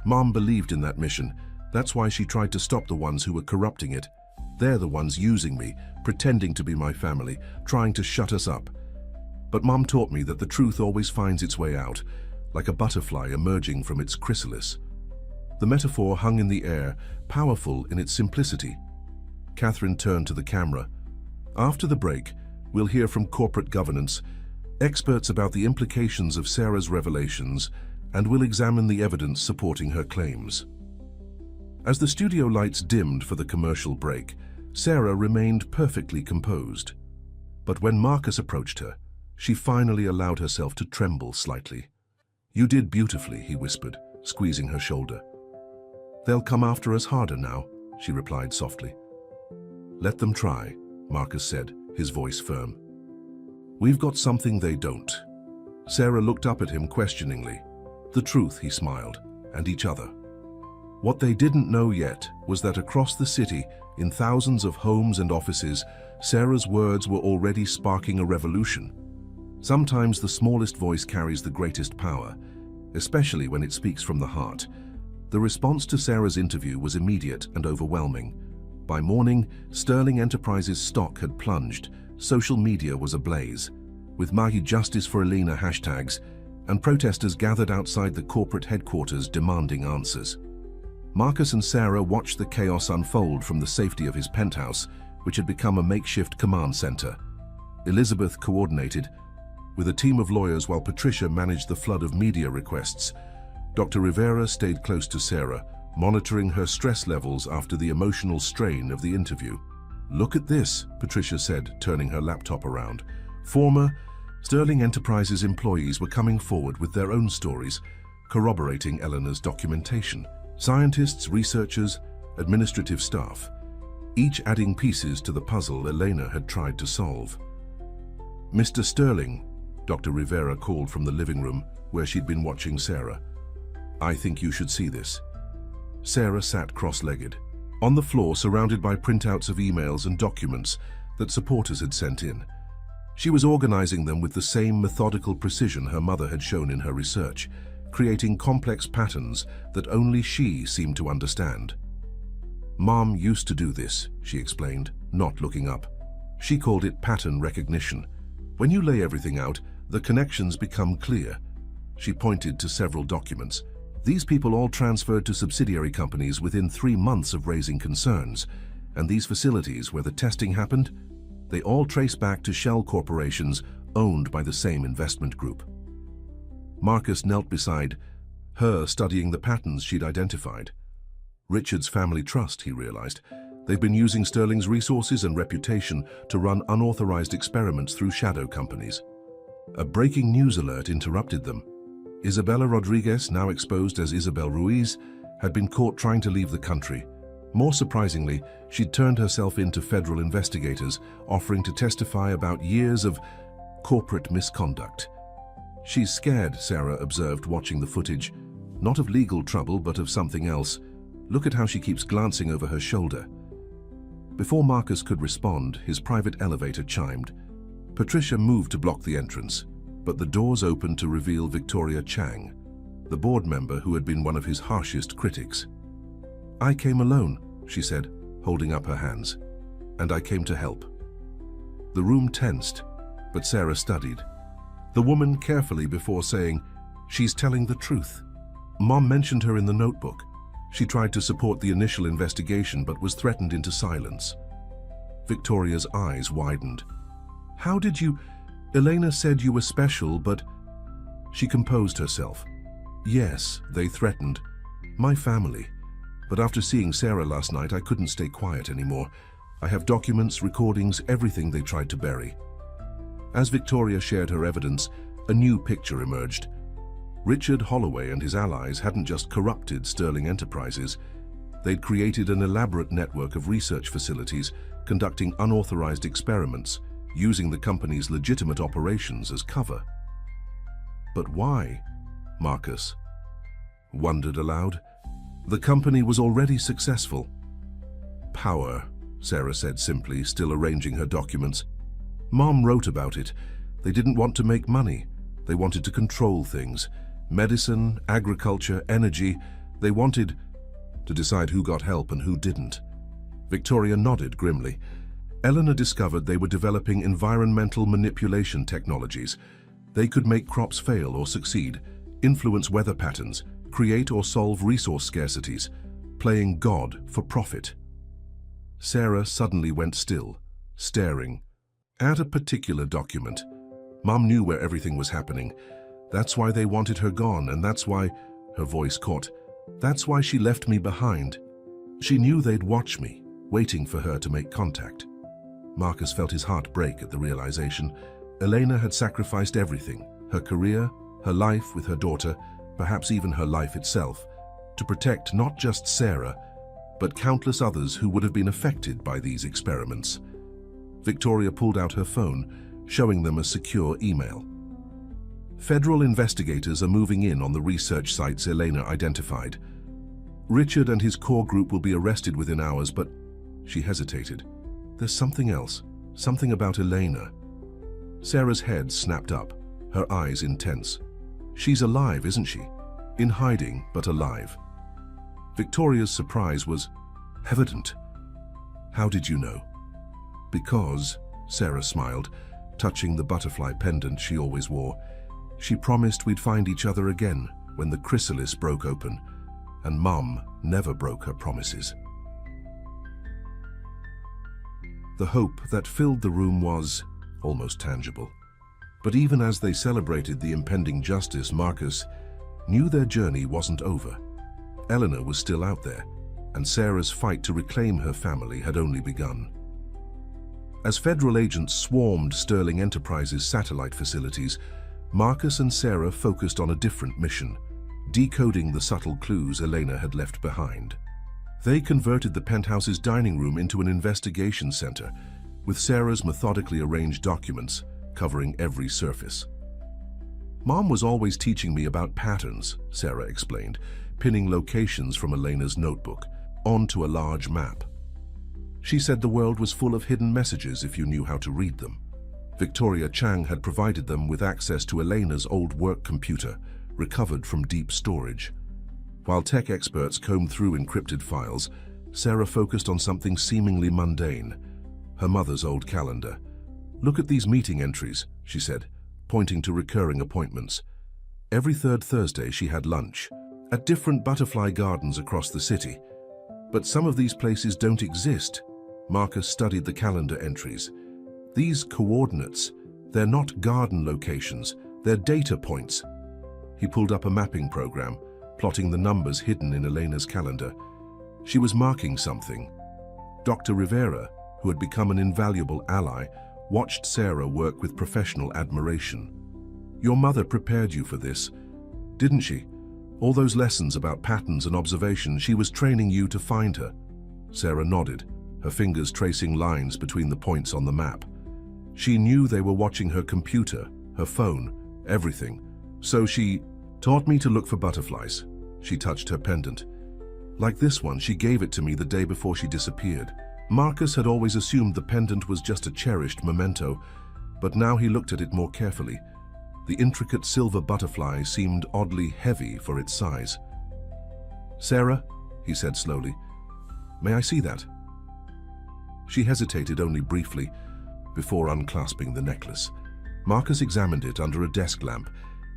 [SPEAKER 1] Mom believed in that mission, That's why she tried to stop the ones who were corrupting it. They're the ones using me, pretending to be my family, trying to shut us up. But Mom taught me that the truth always finds its way out, like a butterfly emerging from its chrysalis. The metaphor hung in the air, powerful in its simplicity. Catherine turned to the camera. After the break, we'll hear from corporate governance, experts about the implications of Sarah's revelations, and we'll examine the evidence supporting her claims. As the studio lights dimmed for the commercial break, Sarah remained perfectly composed. But when Marcus approached her, she finally allowed herself to tremble slightly. "You did beautifully," he whispered, squeezing her shoulder. "They'll come after us harder now," she replied softly. "Let them try," Marcus said, his voice firm. "We've got something they don't." Sarah looked up at him questioningly. "The truth," he smiled, "and each other." What they didn't know yet was that across the city, in thousands of homes and offices, Sarah's words were already sparking a revolution. Sometimes the smallest voice carries the greatest power, especially when it speaks from the heart. The response to Sarah's interview was immediate and overwhelming. By morning, Sterling Enterprises' stock had plunged. Social media was ablaze, with Mahi Justice for Elena hashtags, and protesters gathered outside the corporate headquarters demanding answers. Marcus and Sarah watched the chaos unfold from the safety of his penthouse, which had become a makeshift command center. Elizabeth coordinated, with a team of lawyers, while Patricia managed the flood of media requests. Dr. Rivera stayed close to Sarah, monitoring her stress levels after the emotional strain of the interview. "Look at this," Patricia said, turning her laptop around. Former Sterling Enterprises employees were coming forward with their own stories, corroborating Eleanor's documentation. Scientists, researchers, administrative staff, each adding pieces to the puzzle Elena had tried to solve. "Mr. Sterling," Dr. Rivera called from the living room where she'd been watching Sarah. "I think you should see this." Sarah sat cross-legged, on the floor surrounded by printouts of emails and documents that supporters had sent in. She was organizing them with the same methodical precision her mother had shown in her research, creating complex patterns that only she seemed to understand. "Mom used to do this," she explained, not looking up. "She called it pattern recognition. When you lay everything out, the connections become clear." She pointed to several documents. "These people all transferred to subsidiary companies within 3 months of raising concerns, and these facilities where the testing happened, they all trace back to shell corporations owned by the same investment group." Marcus knelt beside her, studying the patterns she'd identified. Richard's family trust, he realized. They've been using Sterling's resources and reputation to run unauthorized experiments through shadow companies. A breaking news alert interrupted them. Isabella Rodriguez, now exposed as Isabel Ruiz, had been caught trying to leave the country. More surprisingly, she'd turned herself in to federal investigators, offering to testify about years of corporate misconduct. "She's scared," Sarah observed, watching the footage. "Not of legal trouble, but of something else. Look at how she keeps glancing over her shoulder." Before Marcus could respond, his private elevator chimed. Patricia moved to block the entrance, but the doors opened to reveal Victoria Chang, the board member who had been one of his harshest critics. "I came alone," she said, holding up her hands, "and I came to help." The room tensed, but Sarah studied the woman carefully before saying, "She's telling the truth." Mom mentioned her in the notebook. She tried to support the initial investigation but was threatened into silence. Victoria's eyes widened. "How did you... Elena said you were special, but..." She composed herself. "Yes, they threatened. My family. But after seeing Sarah last night, I couldn't stay quiet anymore. I have documents, recordings, everything they tried to bury." As Victoria shared her evidence, a new picture emerged. Richard Holloway and his allies hadn't just corrupted Sterling Enterprises. They'd created an elaborate network of research facilities, conducting unauthorized experiments, using the company's legitimate operations as cover. "But why?" Marcus wondered aloud. "The company was already successful." "Power," Sarah said simply, still arranging her documents. "Mom wrote about it. They didn't want to make money. They wanted to control things. Medicine, agriculture, energy. They wanted to decide who got help and who didn't. Victoria nodded grimly. Eleanor discovered they were developing environmental manipulation technologies. They could make crops fail or succeed, influence weather patterns, create or solve resource scarcities, playing God for profit. Sarah suddenly went still, staring at a particular document. Mom knew where everything was happening. That's why they wanted her gone, and that's why, her voice caught, that's why she left me behind. She knew they'd watch me, waiting for her to make contact. Marcus felt his heart break at the realization. Elena had sacrificed everything, her career, her life with her daughter, perhaps even her life itself, to protect not just Sarah, but countless others who would have been affected by these experiments. Victoria pulled out her phone, showing them a secure email. Federal investigators are moving in on the research sites Elena identified. Richard and his core group will be arrested within hours, but she hesitated. There's something else, something about Elena. Sarah's head snapped up, her eyes intense. She's alive, isn't she? In hiding, but alive. Victoria's surprise was evident. How did you know? Because, Sarah smiled, touching the butterfly pendant she always wore. She promised we'd find each other again when the chrysalis broke open, and Mom never broke her promises. The hope that filled the room was almost tangible. But even as they celebrated the impending justice, Marcus knew their journey wasn't over. Eleanor was still out there, and Sarah's fight to reclaim her family had only begun. As federal agents swarmed Sterling Enterprises' satellite facilities, Marcus and Sarah focused on a different mission, decoding the subtle clues Elena had left behind. They converted the penthouse's dining room into an investigation center, with Sarah's methodically arranged documents covering every surface. Mom was always teaching me about patterns, Sarah explained, pinning locations from Elena's notebook onto a large map. She said the world was full of hidden messages if you knew how to read them. Victoria Chang had provided them with access to Elena's old work computer, recovered from deep storage. While tech experts combed through encrypted files, Sarah focused on something seemingly mundane, her mother's old calendar. Look at these meeting entries, she said, pointing to recurring appointments. Every third Thursday she had lunch at different butterfly gardens across the city. But some of these places don't exist. Marcus studied the calendar entries. These coordinates, they're not garden locations, they're data points. He pulled up a mapping program, plotting the numbers hidden in Elena's calendar. She was marking something. Dr. Rivera, who had become an invaluable ally, watched Sarah work with professional admiration. Your mother prepared you for this, didn't she? All those lessons about patterns and observation, she was training you to find her. Sarah nodded, her fingers tracing lines between the points on the map. She knew they were watching her computer, her phone, everything. So she taught me to look for butterflies. She touched her pendant. Like this one, she gave it to me the day before she disappeared. Marcus had always assumed the pendant was just a cherished memento, but now he looked at it more carefully. The intricate silver butterfly seemed oddly heavy for its size. Sarah, he said slowly, may I see that? She hesitated only briefly before unclasping the necklace. Marcus examined it under a desk lamp,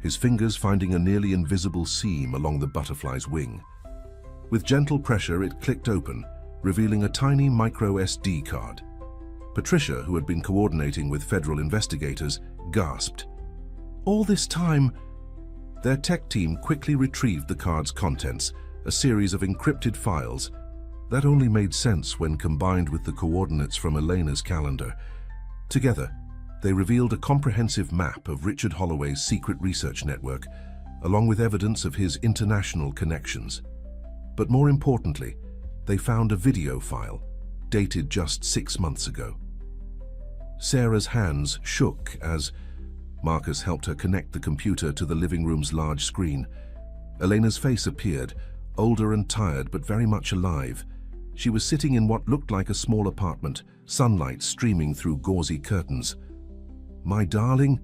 [SPEAKER 1] his fingers finding a nearly invisible seam along the butterfly's wing. With gentle pressure, it clicked open, revealing a tiny micro SD card. Patricia, who had been coordinating with federal investigators, gasped. All this time, their tech team quickly retrieved the card's contents, a series of encrypted files. That only made sense when combined with the coordinates from Elena's calendar. Together, they revealed a comprehensive map of Richard Holloway's secret research network, along with evidence of his international connections. But more importantly, they found a video file, dated just 6 months ago. Sarah's hands shook as Marcus helped her connect the computer to the living room's large screen. Elena's face appeared, older and tired but very much alive. She was sitting in what looked like a small apartment, sunlight streaming through gauzy curtains. My darling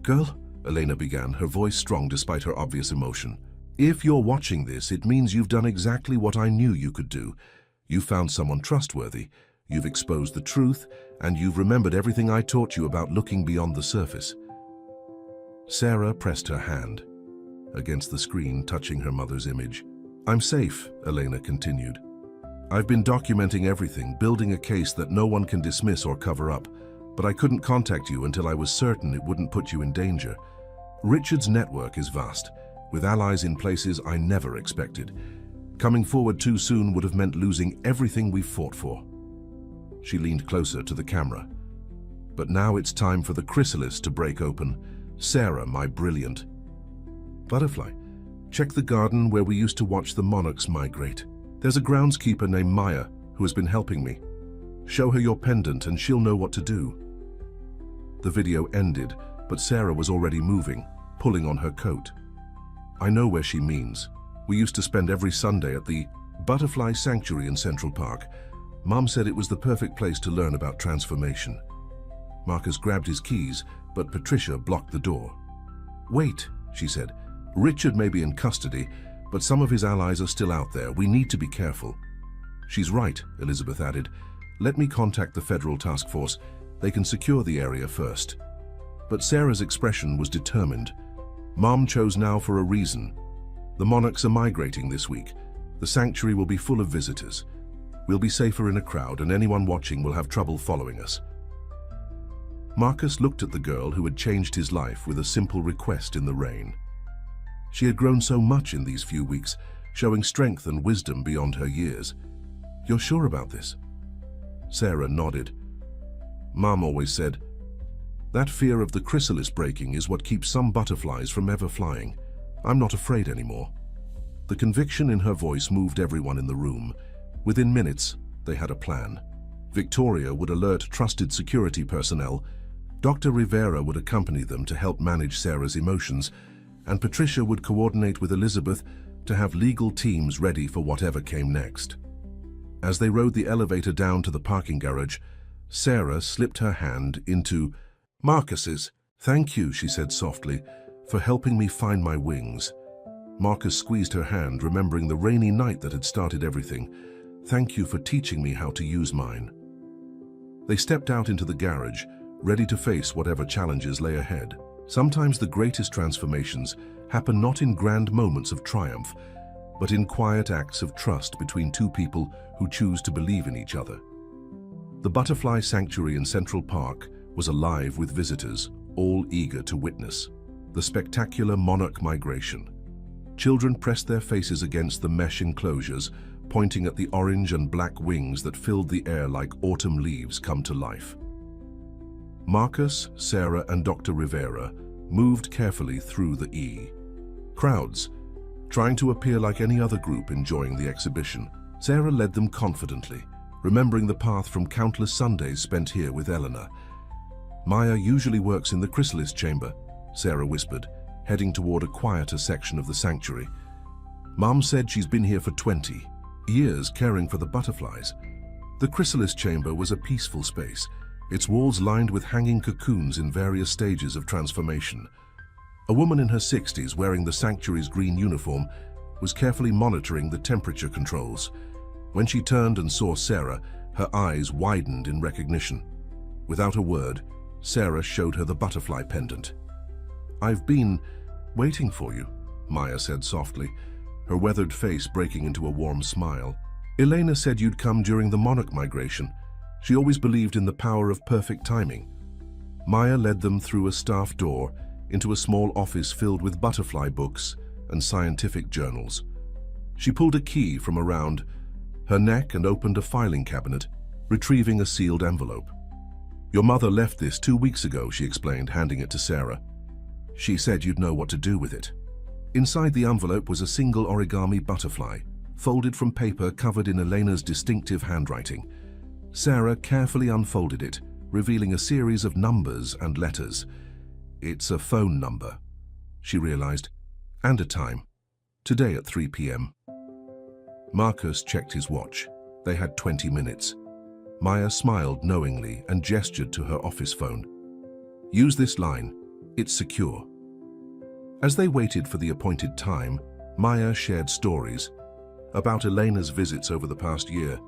[SPEAKER 1] girl, Elena began, her voice strong despite her obvious emotion. If you're watching this, it means you've done exactly what I knew you could do. You found someone trustworthy, you've exposed the truth, and you've remembered everything I taught you about looking beyond the surface. Sarah pressed her hand against the screen, touching her mother's image. I'm safe, Elena continued. I've been documenting everything, building a case that no one can dismiss or cover up, but I couldn't contact you until I was certain it wouldn't put you in danger. Richard's network is vast, with allies in places I never expected. Coming forward too soon would have meant losing everything we've fought for. She leaned closer to the camera. But now it's time for the chrysalis to break open. Sarah, my brilliant butterfly, check the garden where we used to watch the monarchs migrate. There's a groundskeeper named Maya who has been helping me. Show her your pendant and she'll know what to do. The video ended, but Sarah was already moving, pulling on her coat. I know where she means. We used to spend every Sunday at the Butterfly Sanctuary in Central Park. Mom said it was the perfect place to learn about transformation. Marcus grabbed his keys, but Patricia blocked the door. Wait, she said. Richard may be in custody, but some of his allies are still out there. We need to be careful. She's right, Elizabeth added. Let me contact the federal task force. They can secure the area first. But Sarah's expression was determined. Mom chose now for a reason. The monarchs are migrating this week. The sanctuary will be full of visitors. We'll be safer in a crowd, and anyone watching will have trouble following us. Marcus looked at the girl who had changed his life with a simple request in the rain. She had grown so much in these few weeks, showing strength and wisdom beyond her years. You're sure about this? Sarah nodded. Mom always said, that fear of the chrysalis breaking is what keeps some butterflies from ever flying. I'm not afraid anymore. The conviction in her voice moved everyone in the room. Within minutes, they had a plan. Victoria would alert trusted security personnel. Dr. Rivera would accompany them to help manage Sarah's emotions, and Patricia would coordinate with Elizabeth to have legal teams ready for whatever came next. As they rode the elevator down to the parking garage, Sarah slipped her hand into Marcus's. Thank you, she said softly, for helping me find my wings. Marcus squeezed her hand, remembering the rainy night that had started everything. Thank you for teaching me how to use mine. They stepped out into the garage, ready to face whatever challenges lay ahead. Sometimes the greatest transformations happen not in grand moments of triumph, but in quiet acts of trust between two people who choose to believe in each other. The Butterfly Sanctuary in Central Park was alive with visitors, all eager to witness the spectacular monarch migration. Children pressed their faces against the mesh enclosures, pointing at the orange and black wings that filled the air like autumn leaves come to life. Marcus, Sarah, and Dr. Rivera moved carefully through the crowds, trying to appear like any other group enjoying the exhibition. Sarah led them confidently, remembering the path from countless Sundays spent here with Eleanor. Maya usually works in the chrysalis chamber, Sarah whispered, heading toward a quieter section of the sanctuary. Mom said she's been here for 20 years caring for the butterflies. The chrysalis chamber was a peaceful space, its walls lined with hanging cocoons in various stages of transformation. A woman in her 60s wearing the sanctuary's green uniform was carefully monitoring the temperature controls. When she turned and saw Sarah, her eyes widened in recognition. Without a word, Sarah showed her the butterfly pendant. I've been waiting for you, Maya said softly, her weathered face breaking into a warm smile. Elena said you'd come during the monarch migration. She always believed in the power of perfect timing. Maya led them through a staff door into a small office filled with butterfly books and scientific journals. She pulled a key from around her neck and opened a filing cabinet, retrieving a sealed envelope. Your mother left this 2 weeks ago, she explained, handing it to Sarah. She said you'd know what to do with it. Inside the envelope was a single origami butterfly, folded from paper covered in Elena's distinctive handwriting. Sarah carefully unfolded it, revealing a series of numbers and letters. It's a phone number, she realized, and a time. Today at 3 p.m. Marcus checked his watch. They had 20 minutes. Maya smiled knowingly and gestured to her office phone. Use this line. It's secure. As they waited for the appointed time, Maya shared stories about Elena's visits over the past year,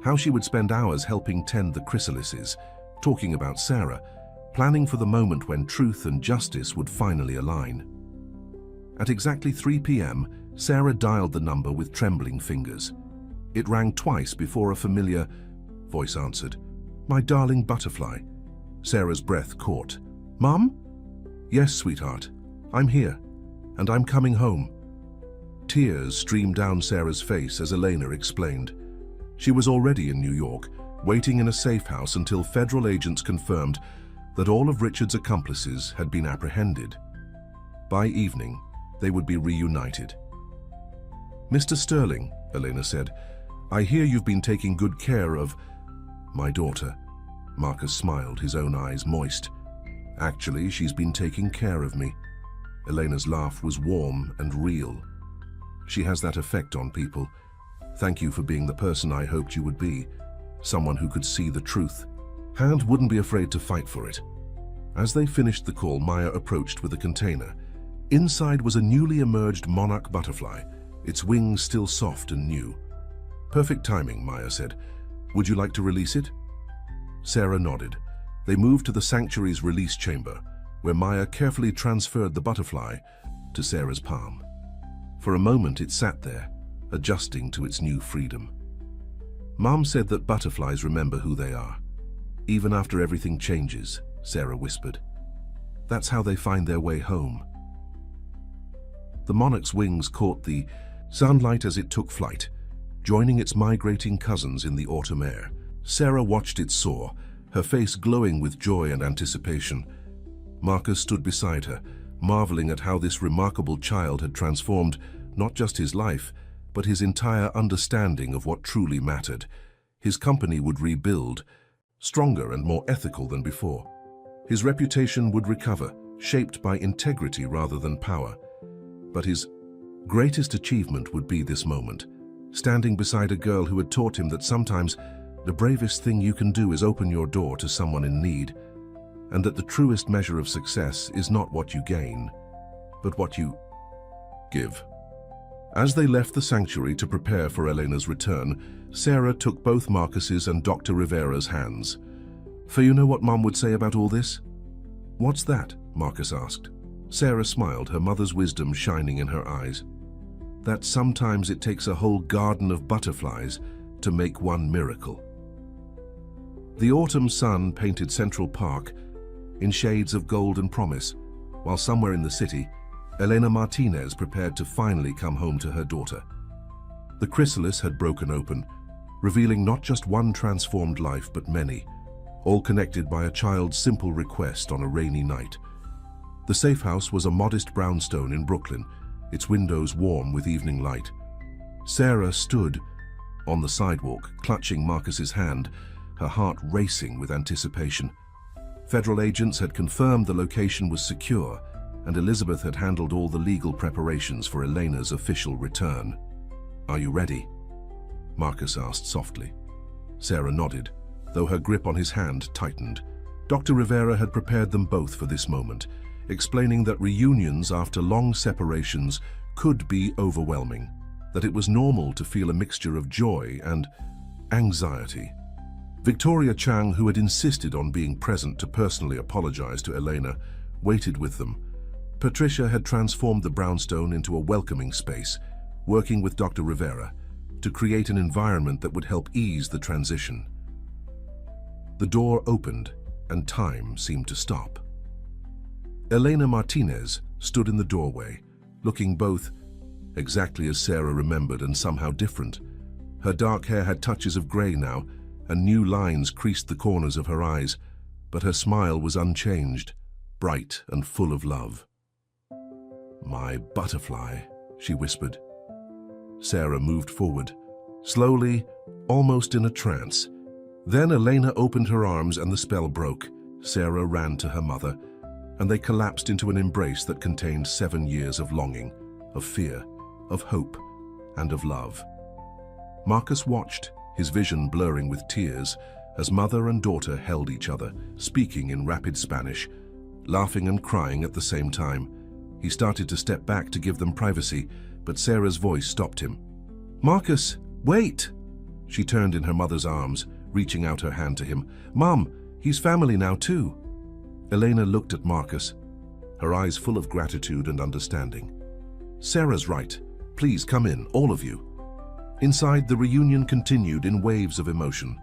[SPEAKER 1] how she would spend hours helping tend the chrysalises, talking about Sarah, planning for the moment when truth and justice would finally align. At exactly 3 p.m., Sarah dialed the number with trembling fingers. It rang twice before a familiar voice answered. "My darling butterfly." Sarah's breath caught. "Mum?" "Yes, sweetheart. I'm here, and I'm coming home." Tears streamed down Sarah's face as Elena explained. She was already in New York, waiting in a safe house until federal agents confirmed that all of Richard's accomplices had been apprehended. By evening, they would be reunited. "Mr. Sterling," Elena said, "I hear you've been taking good care of my daughter." Marcus smiled, his own eyes moist. "Actually, she's been taking care of me." Elena's laugh was warm and real. "She has that effect on people. Thank you for being the person I hoped you would be, someone who could see the truth and wouldn't be afraid to fight for it." As they finished the call, Maya approached with a container. Inside was a newly emerged monarch butterfly, its wings still soft and new. "Perfect timing," Maya said. "Would you like to release it?" Sarah nodded. They moved to the sanctuary's release chamber, where Maya carefully transferred the butterfly to Sarah's palm. For a moment it sat there, adjusting to its new freedom. "Mom said that butterflies remember who they are, even after everything changes," Sarah whispered. "That's how they find their way home." The monarch's wings caught the sunlight as it took flight, joining its migrating cousins in the autumn air. Sarah watched it soar, her face glowing with joy and anticipation. Marcus stood beside her, marveling at how this remarkable child had transformed not just his life, but his entire understanding of what truly mattered. His company would rebuild, stronger and more ethical than before. His reputation would recover, shaped by integrity rather than power. But his greatest achievement would be this moment, standing beside a girl who had taught him that sometimes the bravest thing you can do is open your door to someone in need, and that the truest measure of success is not what you gain, but what you give. As they left the sanctuary to prepare for Elena's return, Sarah took both Marcus's and Dr. Rivera's hands. "For you know what Mom would say about all this?" "What's that?" Marcus asked. Sarah smiled, her mother's wisdom shining in her eyes. "That sometimes it takes a whole garden of butterflies to make one miracle." The autumn sun painted Central Park in shades of gold and promise, while somewhere in the city, Elena Martinez prepared to finally come home to her daughter. The chrysalis had broken open, revealing not just one transformed life, but many, all connected by a child's simple request on a rainy night. The safe house was a modest brownstone in Brooklyn, its windows warm with evening light. Sarah stood on the sidewalk, clutching Marcus's hand, her heart racing with anticipation. Federal agents had confirmed the location was secure, and Elizabeth had handled all the legal preparations for Elena's official return. "Are you ready?" Marcus asked softly. Sarah nodded, though her grip on his hand tightened. Dr. Rivera had prepared them both for this moment, explaining that reunions after long separations could be overwhelming, that it was normal to feel a mixture of joy and anxiety. Victoria Chang, who had insisted on being present to personally apologize to Elena, waited with them. Patricia had transformed the brownstone into a welcoming space, working with Dr. Rivera to create an environment that would help ease the transition. The door opened and time seemed to stop. Elena Martinez stood in the doorway, looking both exactly as Sarah remembered and somehow different. Her dark hair had touches of gray now, and new lines creased the corners of her eyes, but her smile was unchanged, bright and full of love. "My butterfly," she whispered. Sarah moved forward, slowly, almost in a trance. Then Elena opened her arms and the spell broke. Sarah ran to her mother, and they collapsed into an embrace that contained 7 years of longing, of fear, of hope, and of love. Marcus watched, his vision blurring with tears, as mother and daughter held each other, speaking in rapid Spanish, laughing and crying at the same time. He started to step back to give them privacy, but Sarah's voice stopped him. "Marcus, wait!" She turned in her mother's arms, reaching out her hand to him. "Mom, he's family now too." Elena looked at Marcus, her eyes full of gratitude and understanding. "Sarah's right. Please come in, all of you." Inside, the reunion continued in waves of emotion.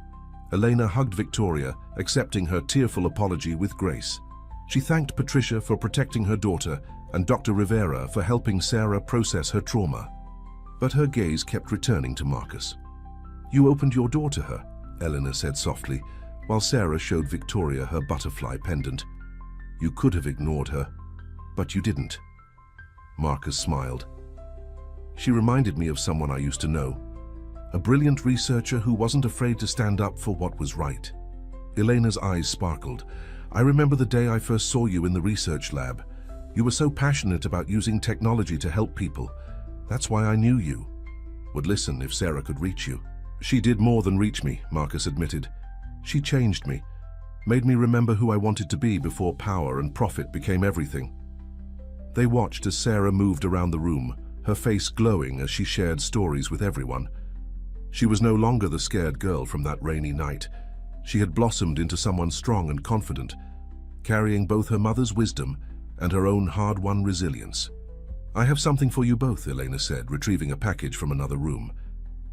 [SPEAKER 1] Elena hugged Victoria, accepting her tearful apology with grace. She thanked Patricia for protecting her daughter and Dr. Rivera for helping Sarah process her trauma. But her gaze kept returning to Marcus. "You opened your door to her," Elena said softly, while Sarah showed Victoria her butterfly pendant. "You could have ignored her, but you didn't." Marcus smiled. "She reminded me of someone I used to know, a brilliant researcher who wasn't afraid to stand up for what was right." Elena's eyes sparkled. "I remember the day I first saw you in the research lab. You were so passionate about using technology to help people. That's why I knew you would listen if Sarah could reach you." "She did more than reach me," Marcus admitted. "She changed me, made me remember who I wanted to be before power and profit became everything." They watched as Sarah moved around the room, her face glowing as she shared stories with everyone. She was no longer the scared girl from that rainy night. She had blossomed into someone strong and confident, carrying both her mother's wisdom and her own hard-won resilience. "I have something for you both," Elena said, retrieving a package from another room.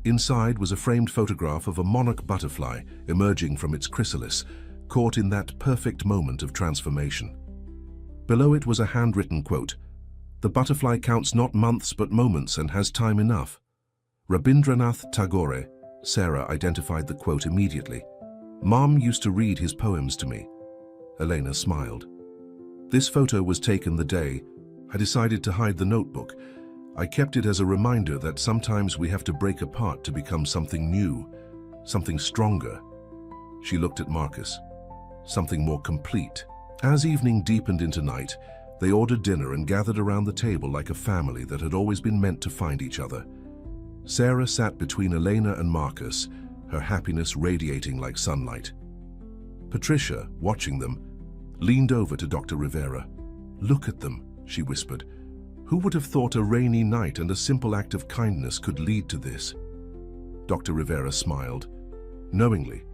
[SPEAKER 1] Inside was a framed photograph of a monarch butterfly emerging from its chrysalis, caught in that perfect moment of transformation. Below it was a handwritten quote, "The butterfly counts not months but moments and has time enough." Rabindranath Tagore. Sarah identified the quote immediately. "Mom used to read his poems to me." Elena smiled. "This photo was taken the day I decided to hide the notebook. I kept it as a reminder that sometimes we have to break apart to become something new, something stronger." She looked at Marcus. "Something more complete." As evening deepened into night, they ordered dinner and gathered around the table like a family that had always been meant to find each other. Sarah sat between Elena and Marcus, her happiness radiating like sunlight. Patricia, watching them, leaned over to Dr. Rivera. "Look at them," she whispered. "Who would have thought a rainy night and a simple act of kindness could lead to this?" Dr. Rivera smiled, knowingly.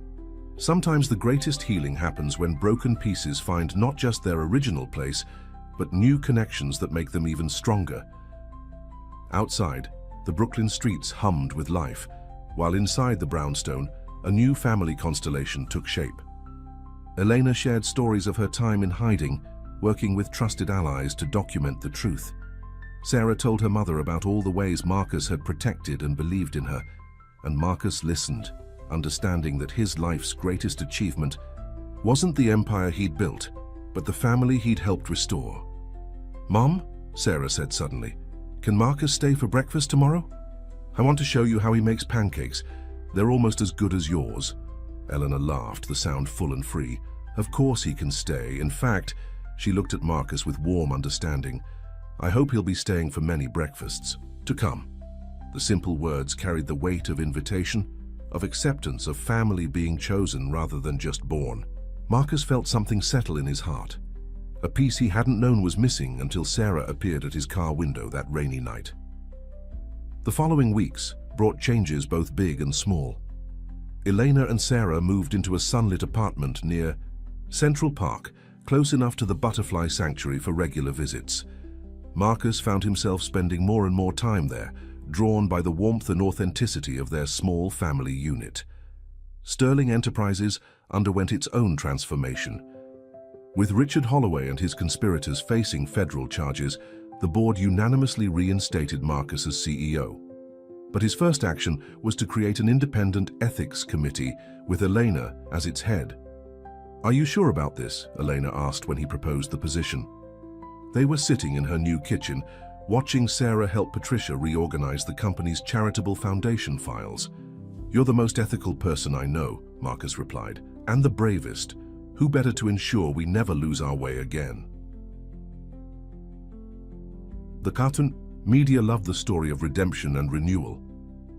[SPEAKER 1] Sometimes the greatest healing happens when broken pieces find not just their original place, but new connections that make them even stronger. Outside, the Brooklyn streets hummed with life, while inside the brownstone, a new family constellation took shape. Elena shared stories of her time in hiding, working with trusted allies to document the truth. Sarah told her mother about all the ways Marcus had protected and believed in her, and Marcus listened, understanding that his life's greatest achievement wasn't the empire he'd built, but the family he'd helped restore. "Mom," Sarah said suddenly, "can Marcus stay for breakfast tomorrow? I want to show you how he makes pancakes. They're almost as good as yours." Elena laughed, the sound full and free. "Of course he can stay. In fact," she looked at Marcus with warm understanding, "I hope he'll be staying for many breakfasts to come." The simple words carried the weight of invitation, of acceptance, of family being chosen rather than just born. Marcus felt something settle in his heart. A piece he hadn't known was missing until Sarah appeared at his car window that rainy night. The following weeks brought changes both big and small. Elena and Sarah moved into a sunlit apartment near Central Park, close enough to the butterfly sanctuary for regular visits. Marcus found himself spending more and more time there, drawn by the warmth and authenticity of their small family unit. Sterling Enterprises underwent its own transformation. With Richard Holloway and his conspirators facing federal charges, the board unanimously reinstated Marcus as CEO. But his first action was to create an independent ethics committee with Elena as its head. "Are you sure about this?" Elena asked when he proposed the position. They were sitting in her new kitchen, watching Sarah help Patricia reorganize the company's charitable foundation files. "You're the most ethical person I know," Marcus replied, "and the bravest. Who better to ensure we never lose our way again?" The cartoon media loved the story of redemption and renewal.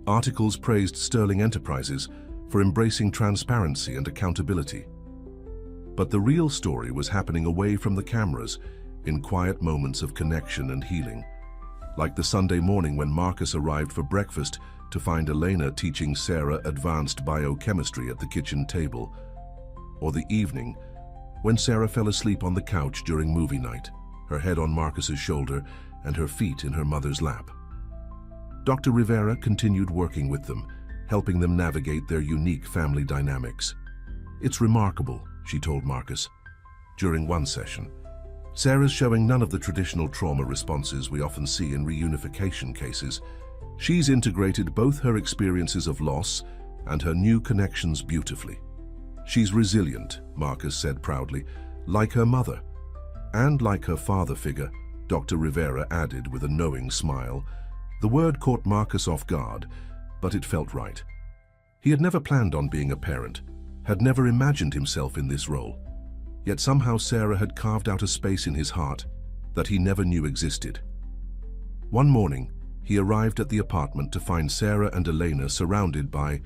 [SPEAKER 1] Articles praised Sterling Enterprises for embracing transparency and accountability. But the real story was happening away from the cameras, in quiet moments of connection and healing. like the Sunday morning when Marcus arrived for breakfast to find Elena teaching Sarah advanced biochemistry at the kitchen table, or the evening when Sarah fell asleep on the couch during movie night, her head on Marcus's shoulder and her feet in her mother's lap. Dr. Rivera continued working with them, helping them navigate their unique family dynamics. "It's remarkable," she told Marcus. During one session, "Sarah's showing none of the traditional trauma responses we often see in reunification cases. She's integrated both her experiences of loss and her new connections beautifully. She's resilient," Marcus said proudly, "like her mother. And like her father figure," Dr. Rivera added with a knowing smile. The word caught Marcus off guard, but it felt right. He had never planned on being a parent, had never imagined himself in this role. Yet somehow Sarah had carved out a space in his heart that he never knew existed. One morning, he arrived at the apartment to find Sarah and Elena surrounded by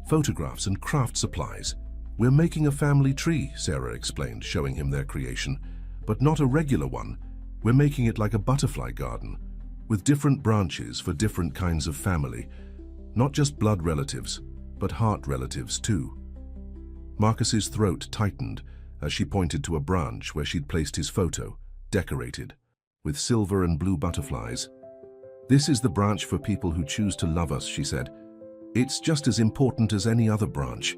[SPEAKER 1] photographs and craft supplies. "We're making a family tree," Sarah explained, showing him their creation. "But not a regular one. We're making it like a butterfly garden, with different branches for different kinds of family. Not just blood relatives, but heart relatives too." Marcus's throat tightened as she pointed to a branch where she'd placed his photo, decorated, with silver and blue butterflies. "This is the branch for people who choose to love us," she said. "It's just as important as any other branch."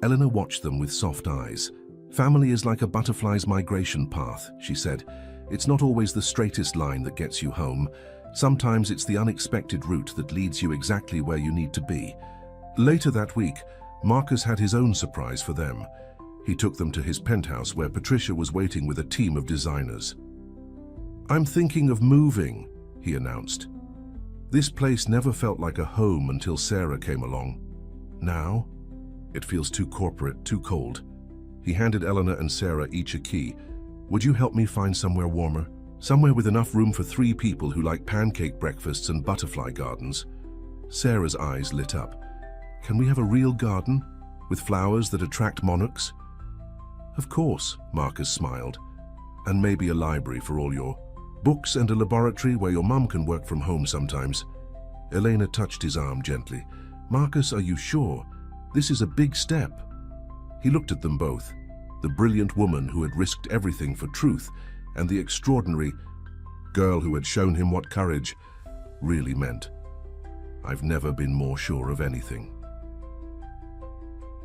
[SPEAKER 1] Eleanor watched them with soft eyes. "Family is like a butterfly's migration path," she said. "It's not always the straightest line that gets you home. Sometimes it's the unexpected route that leads you exactly where you need to be." Later that week, Marcus had his own surprise for them. He took them to his penthouse where Patricia was waiting with a team of designers. "I'm thinking of moving," he announced. "This place never felt like a home until Sarah came along. Now, it feels too corporate, too cold." He handed Eleanor and Sarah each a key. "Would you help me find somewhere warmer? Somewhere with enough room for 3 people who like pancake breakfasts and butterfly gardens?" Sarah's eyes lit up. "Can we have a real garden, with flowers that attract monarchs?" "Of course," Marcus smiled. "And maybe a library for all your books and a laboratory where your mum can work from home sometimes." Elena touched his arm gently. "Marcus, are you sure? This is a big step." He looked at them both, the brilliant woman who had risked everything for truth, and the extraordinary girl who had shown him what courage really meant. "I've never been more sure of anything."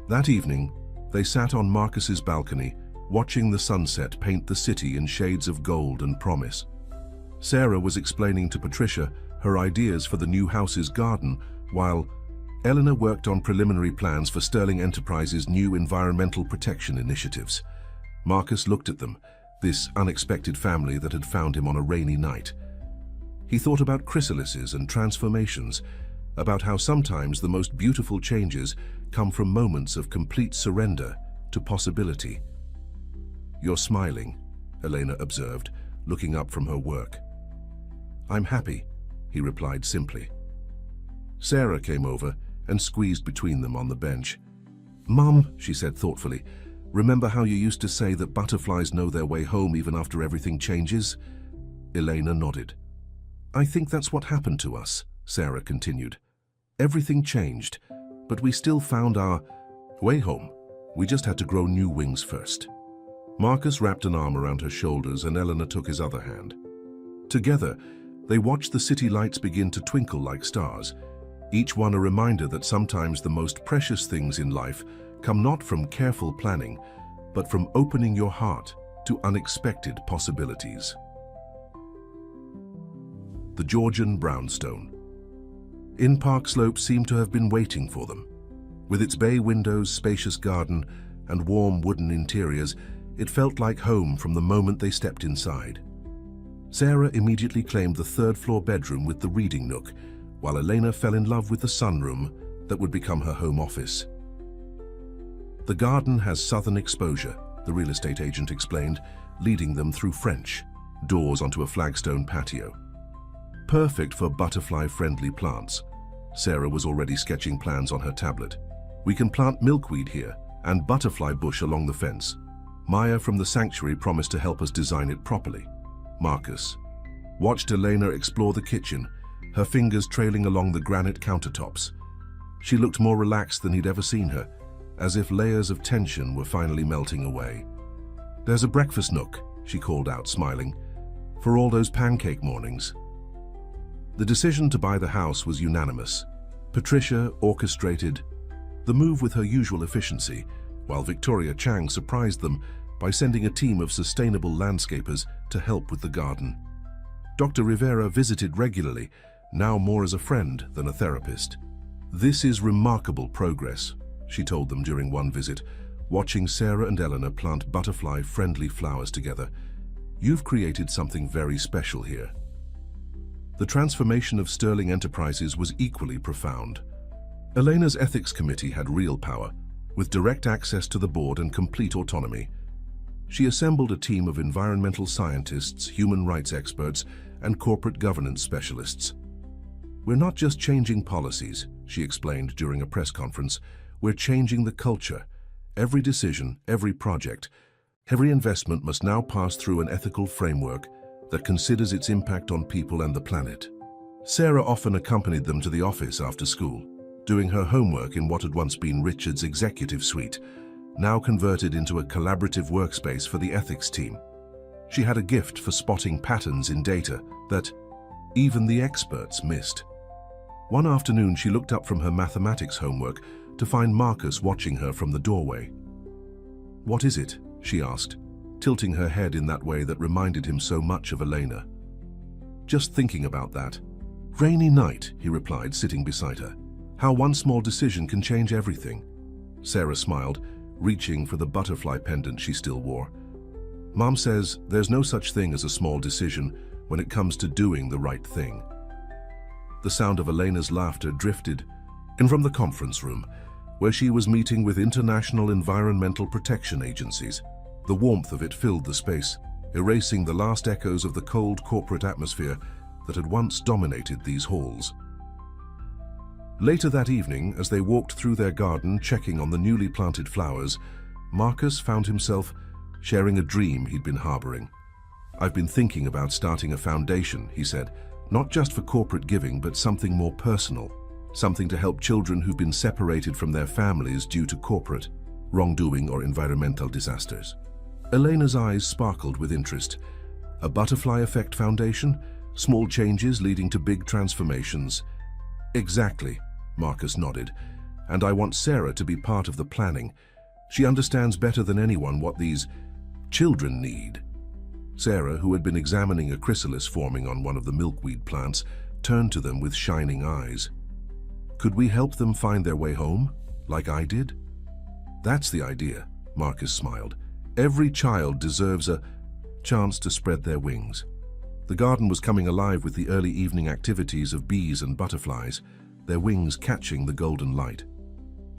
[SPEAKER 1] That evening, they sat on Marcus's balcony, watching the sunset paint the city in shades of gold and promise. Sarah was explaining to Patricia her ideas for the new house's garden, while Eleanor worked on preliminary plans for Sterling Enterprises' new environmental protection initiatives. Marcus looked at them, this unexpected family that had found him on a rainy night. He thought about chrysalises and transformations, about how sometimes the most beautiful changes come from moments of complete surrender to possibility. "You're smiling," Elena observed, looking up from her work. "I'm happy," he replied simply. Sarah came over and squeezed between them on the bench. "Mum," she said thoughtfully, "remember how you used to say that butterflies know their way home even after everything changes?" Elena nodded. "I think that's what happened to us," Sarah continued. "Everything changed, but we still found our way home. We just had to grow new wings first." Marcus wrapped an arm around her shoulders and Eleanor took his other hand. Together, they watched the city lights begin to twinkle like stars, each one a reminder that sometimes the most precious things in life come not from careful planning, but from opening your heart to unexpected possibilities. The Georgian brownstone. Inn Park Slope seemed to have been waiting for them. With its bay windows, spacious garden, and warm wooden interiors, it felt like home from the moment they stepped inside. Sarah immediately claimed the third-floor bedroom with the reading nook, while Elena fell in love with the sunroom that would become her home office. "The garden has southern exposure," the real estate agent explained, leading them through French doors onto a flagstone patio. "Perfect for butterfly-friendly plants." Sarah was already sketching plans on her tablet. "We can plant milkweed here and butterfly bush along the fence. Maya from the sanctuary promised to help us design it properly." Marcus: watched Elena explore the kitchen, her fingers trailing along the granite countertops. She looked more relaxed than he'd ever seen her, as if layers of tension were finally melting away. "There's a breakfast nook," she called out, smiling, "for all those pancake mornings." The decision to buy the house was unanimous. Patricia orchestrated the move with her usual efficiency, while Victoria Chang surprised them by sending a team of sustainable landscapers to help with the garden. Dr. Rivera visited regularly, now more as a friend than a therapist. "This is remarkable progress," she told them during one visit, watching Sarah and Eleanor plant butterfly-friendly flowers together. "You've created something very special here." The transformation of Sterling Enterprises was equally profound. Elena's ethics committee had real power, with direct access to the board and complete autonomy. She assembled a team of environmental scientists, human rights experts, and corporate governance specialists. "We're not just changing policies," she explained during a press conference. "We're changing the culture. Every decision, every project, every investment must now pass through an ethical framework that considers its impact on people and the planet." Sarah often accompanied them to the office after school, doing her homework in what had once been Richard's executive suite, now converted into a collaborative workspace for the ethics team. She had a gift for spotting patterns in data that even the experts missed. One afternoon, she looked up from her mathematics homework to find Marcus watching her from the doorway. "What is it?" she asked, tilting her head in that way that reminded him so much of Elena. "Just thinking about that." "Rainy night," he replied, sitting beside her. "How one small decision can change everything." Sarah smiled, reaching for the butterfly pendant she still wore. "Mom says there's no such thing as a small decision when it comes to doing the right thing." The sound of Elena's laughter drifted in from the conference room, where she was meeting with international environmental protection agencies. The warmth of it filled the space, erasing the last echoes of the cold corporate atmosphere that had once dominated these halls. Later that evening, as they walked through their garden checking on the newly planted flowers, Marcus found himself sharing a dream he'd been harboring. "I've been thinking about starting a foundation," he said, "not just for corporate giving, but something more personal, something to help children who've been separated from their families due to corporate wrongdoing or environmental disasters." Elena's eyes sparkled with interest. "A butterfly effect foundation? Small changes leading to big transformations?" "Exactly," Marcus nodded. "And I want Sarah to be part of the planning. She understands better than anyone what these children need." Sarah, who had been examining a chrysalis forming on one of the milkweed plants, turned to them with shining eyes. "Could we help them find their way home, like I did?" "That's the idea," Marcus smiled. "Every child deserves a chance to spread their wings." The garden was coming alive with the early evening activities of bees and butterflies, their wings catching the golden light.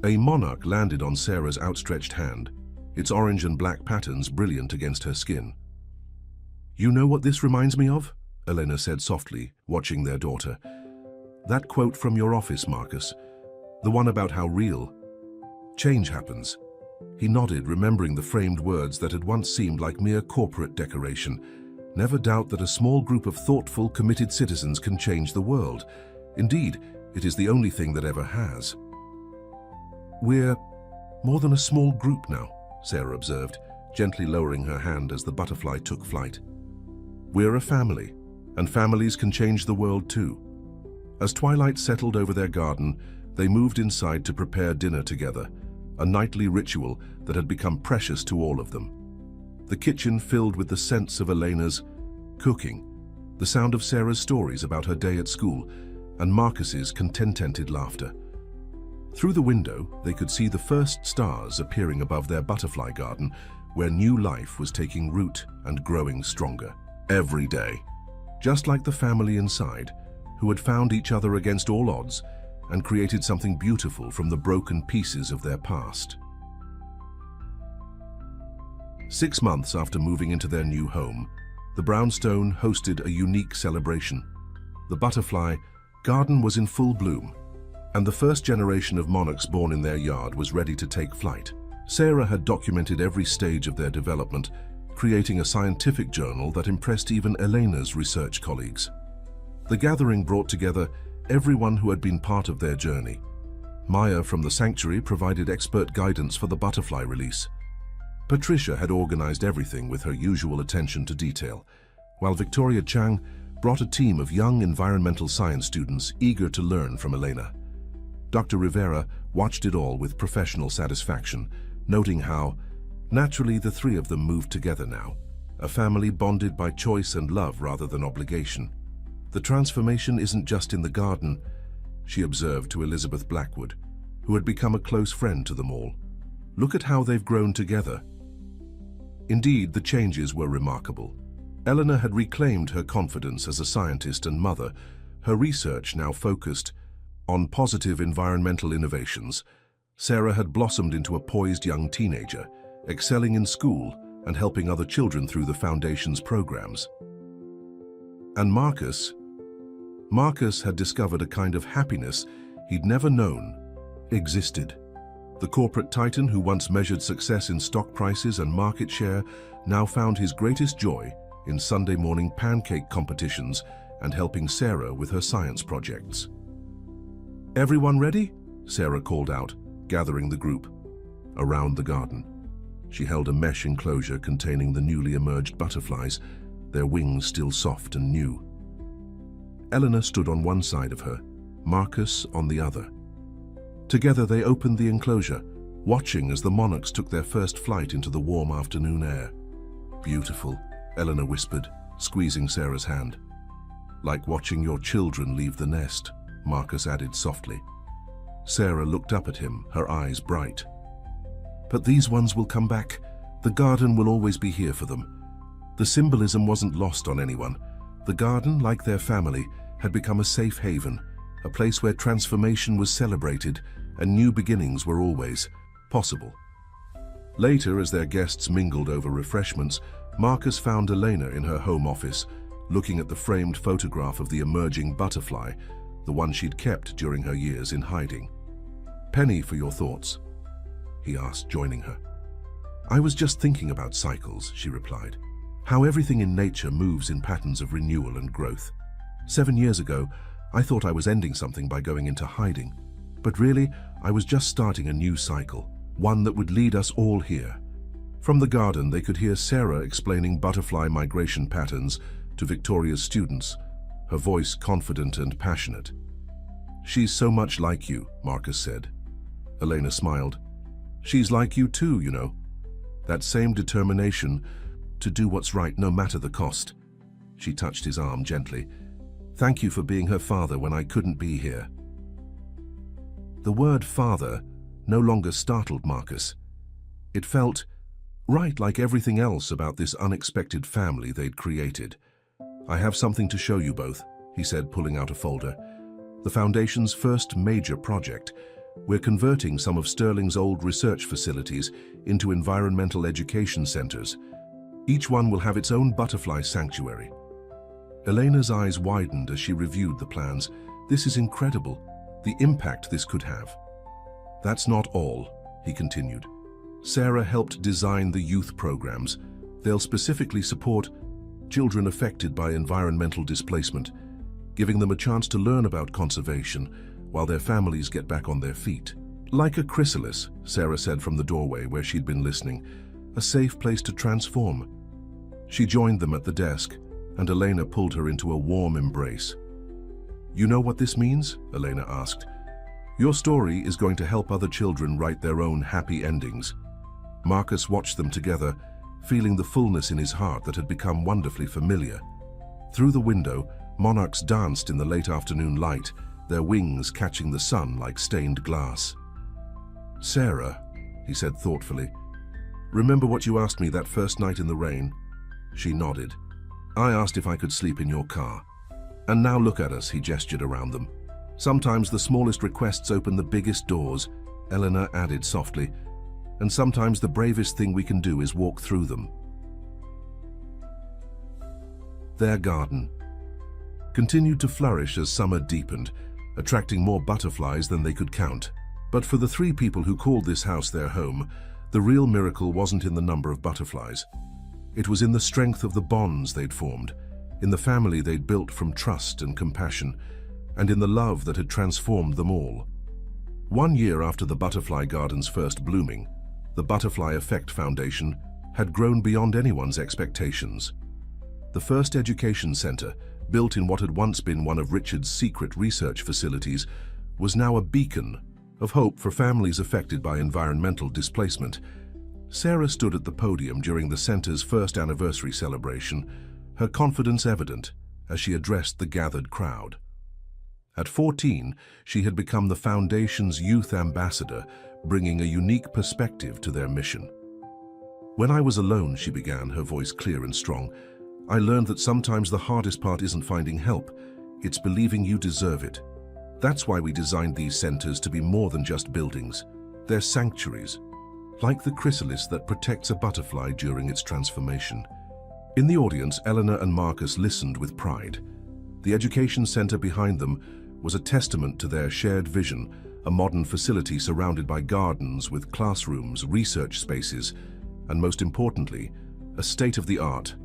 [SPEAKER 1] A monarch landed on Sarah's outstretched hand, its orange and black patterns brilliant against her skin. "You know what this reminds me of?" Elena said softly, watching their daughter. "That quote from your office, Marcus. The one about how real change happens." He nodded, remembering the framed words that had once seemed like mere corporate decoration. "Never doubt that a small group of thoughtful, committed citizens can change the world. Indeed, it is the only thing that ever has." "We're more than a small group now," Sarah observed, gently lowering her hand as the butterfly took flight. "We're a family, and families can change the world too." As twilight settled over their garden, they moved inside to prepare dinner together, a nightly ritual that had become precious to all of them. The kitchen filled with the scents of Elena's cooking, the sound of Sarah's stories about her day at school, and Marcus's contented laughter. Through the window, they could see the first stars appearing above their butterfly garden, where new life was taking root and growing stronger every day. Just like the family inside, who had found each other against all odds and created something beautiful from the broken pieces of their past. 6 months after moving into their new home, the brownstone hosted a unique celebration. The butterfly garden was in full bloom, and the first generation of monarchs born in their yard was ready to take flight. Sarah had documented every stage of their development, creating a scientific journal that impressed even Elena's research colleagues. The gathering brought together everyone who had been part of their journey. Maya from the sanctuary provided expert guidance for the butterfly release. Patricia had organized everything with her usual attention to detail, while Victoria Chang brought a team of young environmental science students eager to learn from Elena. Dr. Rivera watched it all with professional satisfaction, noting how, naturally, the three of them moved together now, a family bonded by choice and love rather than obligation. The transformation isn't just in the garden, she observed to Elizabeth Blackwood, who had become a close friend to them all. Look at how they've grown together. Indeed, the changes were remarkable. Eleanor had reclaimed her confidence as a scientist and mother, her research now focused on positive environmental innovations. Sarah had blossomed into a poised young teenager, excelling in school and helping other children through the Foundation's programs. And Marcus had discovered a kind of happiness he'd never known existed. The corporate titan who once measured success in stock prices and market share now found his greatest joy in Sunday morning pancake competitions and helping Sarah with her science projects. "Everyone ready?" Sarah called out, gathering the group around the garden. She held a mesh enclosure containing the newly emerged butterflies, their wings still soft and new. Eleanor stood on one side of her, Marcus on the other. Together they opened the enclosure, watching as the monarchs took their first flight into the warm afternoon air. "Beautiful," Eleanor whispered, squeezing Sarah's hand. "Like watching your children leave the nest," Marcus added softly. Sarah looked up at him, her eyes bright. "But these ones will come back. The garden will always be here for them." The symbolism wasn't lost on anyone. The garden, like their family, had become a safe haven, a place where transformation was celebrated and new beginnings were always possible. Later, as their guests mingled over refreshments, Marcus found Elena in her home office, looking at the framed photograph of the emerging butterfly, the one she'd kept during her years in hiding. "Penny, for your thoughts?" he asked, joining her. "I was just thinking about cycles," she replied. "How everything in nature moves in patterns of renewal and growth. 7 years ago, I thought I was ending something by going into hiding. But really, I was just starting a new cycle, one that would lead us all here." From the garden, they could hear Sarah explaining butterfly migration patterns to Victoria's students, her voice confident and passionate. "She's so much like you," Marcus said. Elena smiled. "She's like you too, you know. That same determination to do what's right no matter the cost." She touched his arm gently. "Thank you for being her father when I couldn't be here." The word father no longer startled Marcus. It felt right, like everything else about this unexpected family they'd created. "I have something to show you both," he said, pulling out a folder. "The Foundation's first major project. We're converting some of Sterling's old research facilities into environmental education centers. Each one will have its own butterfly sanctuary." Elena's eyes widened as she reviewed the plans. "This is incredible, the impact this could have." "That's not all," he continued. "Sarah helped design the youth programs. They'll specifically support children affected by environmental displacement, giving them a chance to learn about conservation while their families get back on their feet. Like a chrysalis," Sarah said from the doorway where she'd been listening, "a safe place to transform." She joined them at the desk, and Elena pulled her into a warm embrace. "You know what this means?" Elena asked. "Your story is going to help other children write their own happy endings." Marcus watched them together, feeling the fullness in his heart that had become wonderfully familiar. Through the window, monarchs danced in the late afternoon light, their wings catching the sun like stained glass. "Sarah," he said thoughtfully, "remember what you asked me that first night in the rain?" She nodded. "I asked if I could sleep in your car. And now look at us," he gestured around them. "Sometimes the smallest requests open the biggest doors," Eleanor added softly, "and sometimes the bravest thing we can do is walk through them." Their garden continued to flourish as summer deepened, attracting more butterflies than they could count. But for the 3 people who called this house their home, the real miracle wasn't in the number of butterflies. It was in the strength of the bonds they'd formed, in the family they'd built from trust and compassion, and in the love that had transformed them all. 1 year after the butterfly garden's first blooming, the Butterfly Effect Foundation had grown beyond anyone's expectations. The first education center, built in what had once been one of Richard's secret research facilities, was now a beacon of hope for families affected by environmental displacement. Sarah stood at the podium during the center's first anniversary celebration, her confidence evident as she addressed the gathered crowd. At 14, she had become the foundation's youth ambassador, bringing a unique perspective to their mission. "When I was alone," she began, her voice clear and strong, "I learned that sometimes the hardest part isn't finding help, it's believing you deserve it. That's why we designed these centers to be more than just buildings. They're sanctuaries, like the chrysalis that protects a butterfly during its transformation." In the audience, Eleanor and Marcus listened with pride. The education center behind them was a testament to their shared vision, a modern facility surrounded by gardens with classrooms, research spaces, and most importantly, a state-of-the-art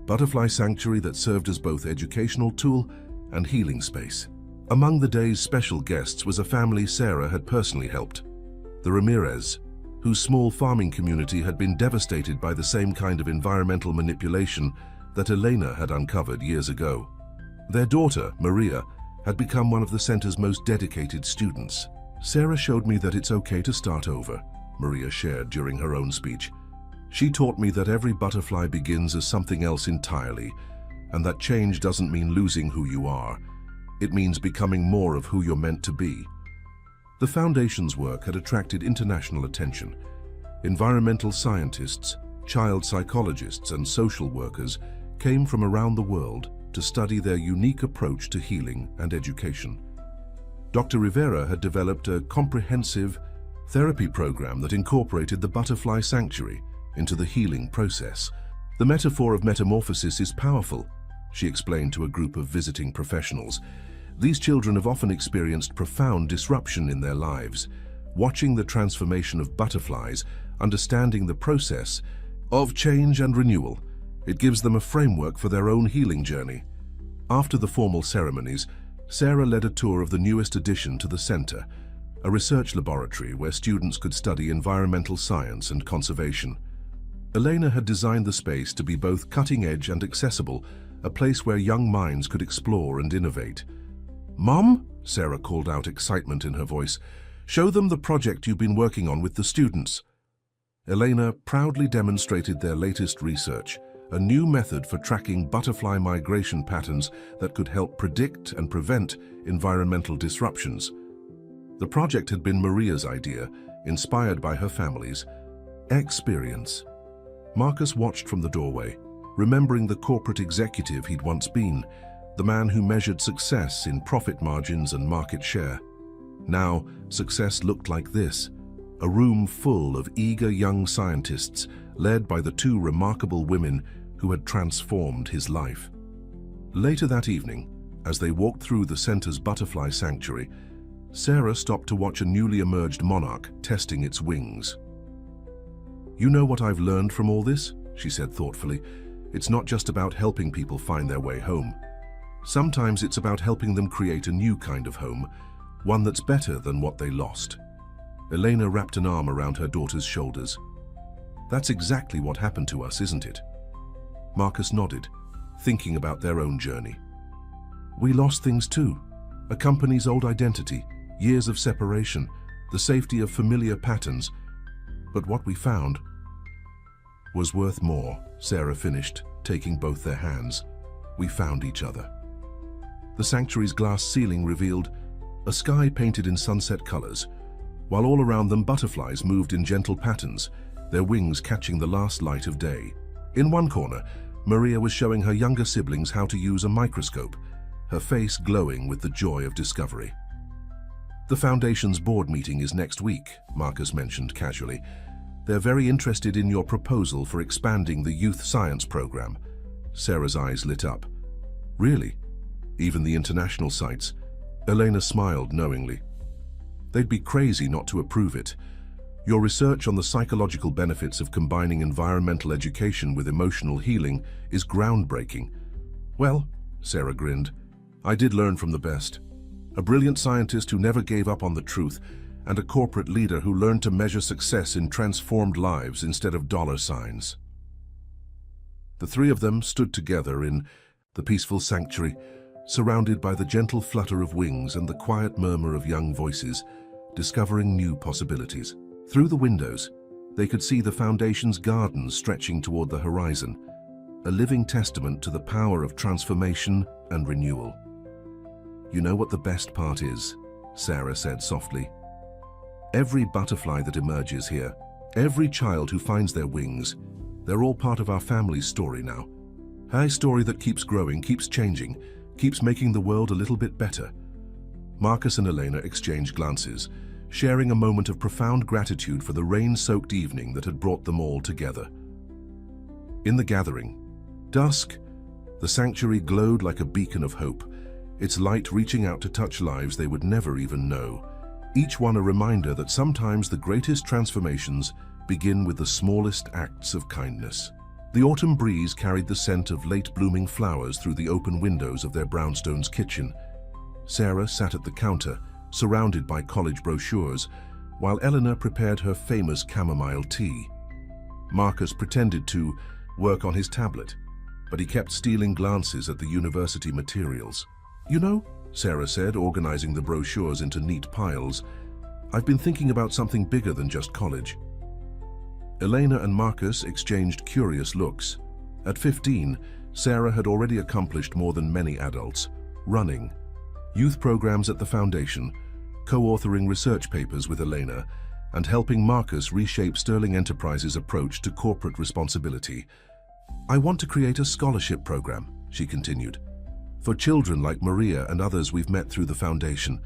[SPEAKER 1] butterfly sanctuary that served as both educational tool and healing space. Among the day's special guests was a family Sarah had personally helped, the Ramirez, whose small farming community had been devastated by the same kind of environmental manipulation that Elena had uncovered years ago. Their daughter, Maria, had become one of the center's most dedicated students. "Sarah showed me that it's okay to start over," Maria shared during her own speech. "She taught me that every butterfly begins as something else entirely, and that change doesn't mean losing who you are. It means becoming more of who you're meant to be." The Foundation's work had attracted international attention. Environmental scientists, child psychologists, and social workers came from around the world to study their unique approach to healing and education. Dr. Rivera had developed a comprehensive therapy program that incorporated the butterfly sanctuary into the healing process. "The metaphor of metamorphosis is powerful," she explained to a group of visiting professionals. "These children have often experienced profound disruption in their lives. Watching the transformation of butterflies, understanding the process of change and renewal, it gives them a framework for their own healing journey." After the formal ceremonies, Sarah led a tour of the newest addition to the center, a research laboratory where students could study environmental science and conservation. Elena had designed the space to be both cutting-edge and accessible, a place where young minds could explore and innovate. "Mom," Sarah called out, excitement in her voice, "show them the project you've been working on with the students." Elena proudly demonstrated their latest research, a new method for tracking butterfly migration patterns that could help predict and prevent environmental disruptions. The project had been Maria's idea, inspired by her family's experience. Marcus watched from the doorway, remembering the corporate executive he'd once been, the man who measured success in profit margins and market share. Now, success looked like this: a room full of eager young scientists, led by the two remarkable women who had transformed his life. Later that evening, as they walked through the center's butterfly sanctuary, Sarah stopped to watch a newly emerged monarch testing its wings. "You know what I've learned from all this?" she said thoughtfully. "It's not just about helping people find their way home. Sometimes it's about helping them create a new kind of home, one that's better than what they lost." Elena wrapped an arm around her daughter's shoulders. "That's exactly what happened to us, isn't it?" Marcus nodded, thinking about their own journey. "We lost things too. A company's old identity, years of separation, the safety of familiar patterns. But what we found was worth more," Sarah finished, taking both their hands. "We found each other." The sanctuary's glass ceiling revealed a sky painted in sunset colors, while all around them butterflies moved in gentle patterns, their wings catching the last light of day. In one corner, Maria was showing her younger siblings how to use a microscope, her face glowing with the joy of discovery. "The Foundation's board meeting is next week," Marcus mentioned casually. "They're very interested in your proposal for expanding the youth science program." Sarah's eyes lit up. "Really? Even the international sites?" Elena smiled knowingly. "They'd be crazy not to approve it. Your research on the psychological benefits of combining environmental education with emotional healing is groundbreaking. Well, Sarah grinned, I did learn from the best. A brilliant scientist who never gave up on the truth, and a corporate leader who learned to measure success in transformed lives instead of dollar signs. The three of them stood together in the peaceful sanctuary, surrounded by the gentle flutter of wings and the quiet murmur of young voices, discovering new possibilities. Through the windows, they could see the Foundation's gardens stretching toward the horizon, a living testament to the power of transformation and renewal. You know what the best part is, Sarah said softly. Every butterfly that emerges here, every child who finds their wings, they're all part of our family's story now. A story that keeps growing, keeps changing, keeps making the world a little bit better. Marcus and Elena exchanged glances, sharing a moment of profound gratitude for the rain-soaked evening that had brought them all together. In the gathering, dusk, the sanctuary glowed like a beacon of hope, its light reaching out to touch lives they would never even know, each one a reminder that sometimes the greatest transformations begin with the smallest acts of kindness. The autumn breeze carried the scent of late-blooming flowers through the open windows of their brownstones kitchen. Sarah sat at the counter, surrounded by college brochures, while Eleanor prepared her famous chamomile tea. Marcus pretended to work on his tablet, but he kept stealing glances at the university materials. You know, Sarah said, organizing the brochures into neat piles, I've been thinking about something bigger than just college. Elena and Marcus exchanged curious looks. At 15, Sarah had already accomplished more than many adults: running, youth programs at the Foundation, co-authoring research papers with Elena, and helping Marcus reshape Sterling Enterprises' approach to corporate responsibility. I want to create a scholarship program, she continued, for children like Maria and others we've met through the Foundation,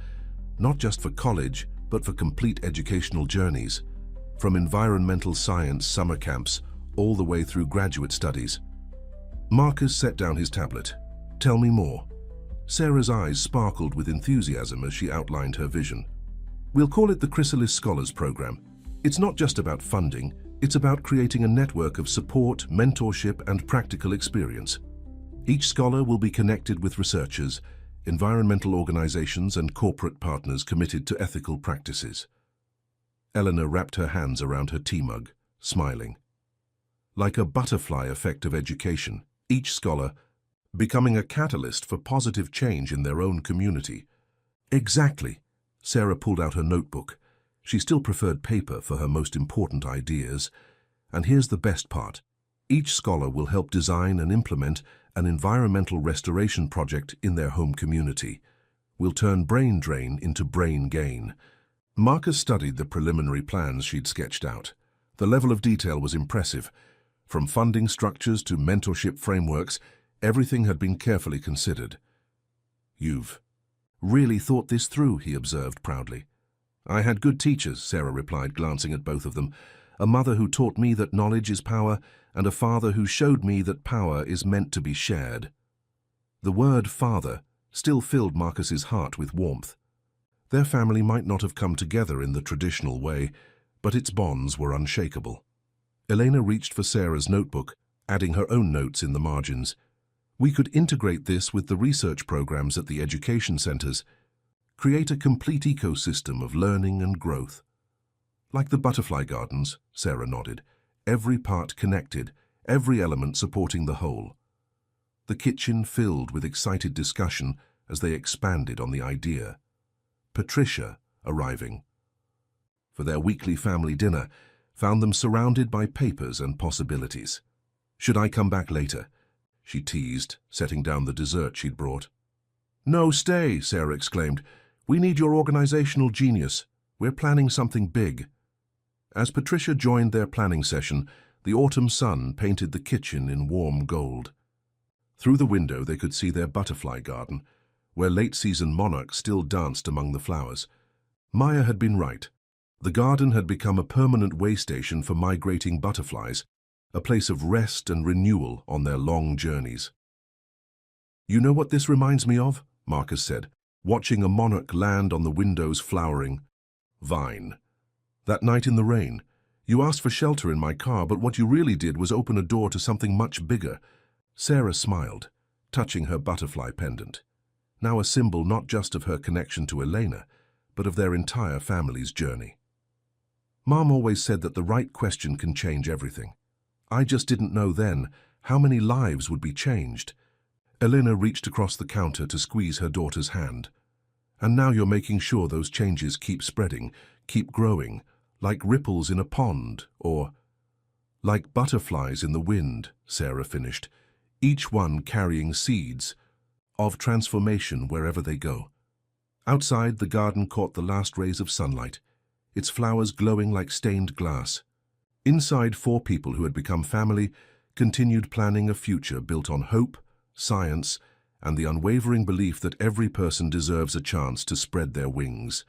[SPEAKER 1] not just for college, but for complete educational journeys, from environmental science summer camps all the way through graduate studies. Marcus set down his tablet. Tell me more. Sarah's eyes sparkled with enthusiasm as she outlined her vision. We'll call it the Chrysalis Scholars Program. It's not just about funding, it's about creating a network of support, mentorship, and practical experience. Each scholar will be connected with researchers, environmental organizations, and corporate partners committed to ethical practices. Eleanor wrapped her hands around her tea mug, smiling. Like a butterfly effect of education, each scholar becoming a catalyst for positive change in their own community. Exactly. Sarah pulled out her notebook. She still preferred paper for her most important ideas. And here's the best part. Each scholar will help design and implement an environmental restoration project in their home community. We'll turn brain drain into brain gain. Marcus studied the preliminary plans she'd sketched out. The level of detail was impressive. From funding structures to mentorship frameworks, everything had been carefully considered. You've really thought this through, he observed proudly. I had good teachers, Sarah replied, glancing at both of them. A mother who taught me that knowledge is power, and a father who showed me that power is meant to be shared. The word father still filled Marcus's heart with warmth. Their family might not have come together in the traditional way, but its bonds were unshakable. Elena reached for Sarah's notebook, adding her own notes in the margins. We could integrate this with the research programs at the education centers, create a complete ecosystem of learning and growth. Like the butterfly gardens, Sarah nodded, every part connected, every element supporting the whole. The kitchen filled with excited discussion as they expanded on the idea. Patricia, arriving for their weekly family dinner, found them surrounded by papers and possibilities. Should I come back later? She teased, setting down the dessert she'd brought. No, stay, Sarah exclaimed. We need your organizational genius. We're planning something big. As Patricia joined their planning session, the autumn sun painted the kitchen in warm gold. Through the window they could see their butterfly garden, where late-season monarchs still danced among the flowers. Maya had been right. The garden had become a permanent way station for migrating butterflies, a place of rest and renewal on their long journeys. You know what this reminds me of? Marcus said, watching a monarch land on the window's flowering vine. That night in the rain, you asked for shelter in my car, but what you really did was open a door to something much bigger. Sarah smiled, touching her butterfly pendant, now a symbol not just of her connection to Elena, but of their entire family's journey. Mom always said that the right question can change everything. I just didn't know then how many lives would be changed. Elena reached across the counter to squeeze her daughter's hand. And now you're making sure those changes keep spreading, keep growing, like ripples in a pond, or like butterflies in the wind, Sarah finished, each one carrying seeds of transformation wherever they go. Outside, the garden caught the last rays of sunlight, its flowers glowing like stained glass. Inside, 4 people who had become family continued planning a future built on hope, science, and the unwavering belief that every person deserves a chance to spread their wings.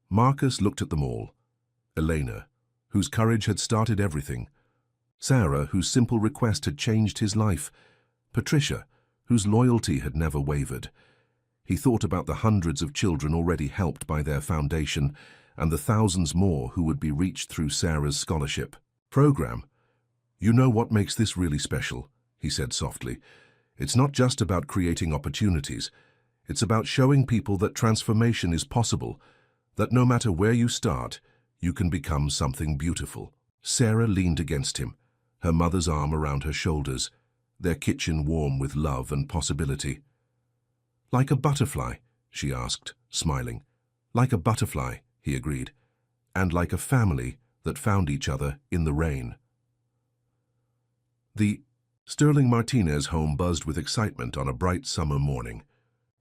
[SPEAKER 1] Marcus looked at them all. Elena, whose courage had started everything. Sarah, whose simple request had changed his life. Patricia, whose loyalty had never wavered. He thought about the hundreds of children already helped by their foundation, and the thousands more who would be reached through Sarah's scholarship program. You know what makes this really special, he said softly. It's not just about creating opportunities. It's about showing people that transformation is possible, that no matter where you start, you can become something beautiful. Sarah leaned against him, her mother's arm around her shoulders, their kitchen warm with love and possibility. Like a butterfly, she asked, smiling. Like a butterfly, he agreed, and like a family that found each other in the rain. The Sterling Martinez home buzzed with excitement on a bright summer morning.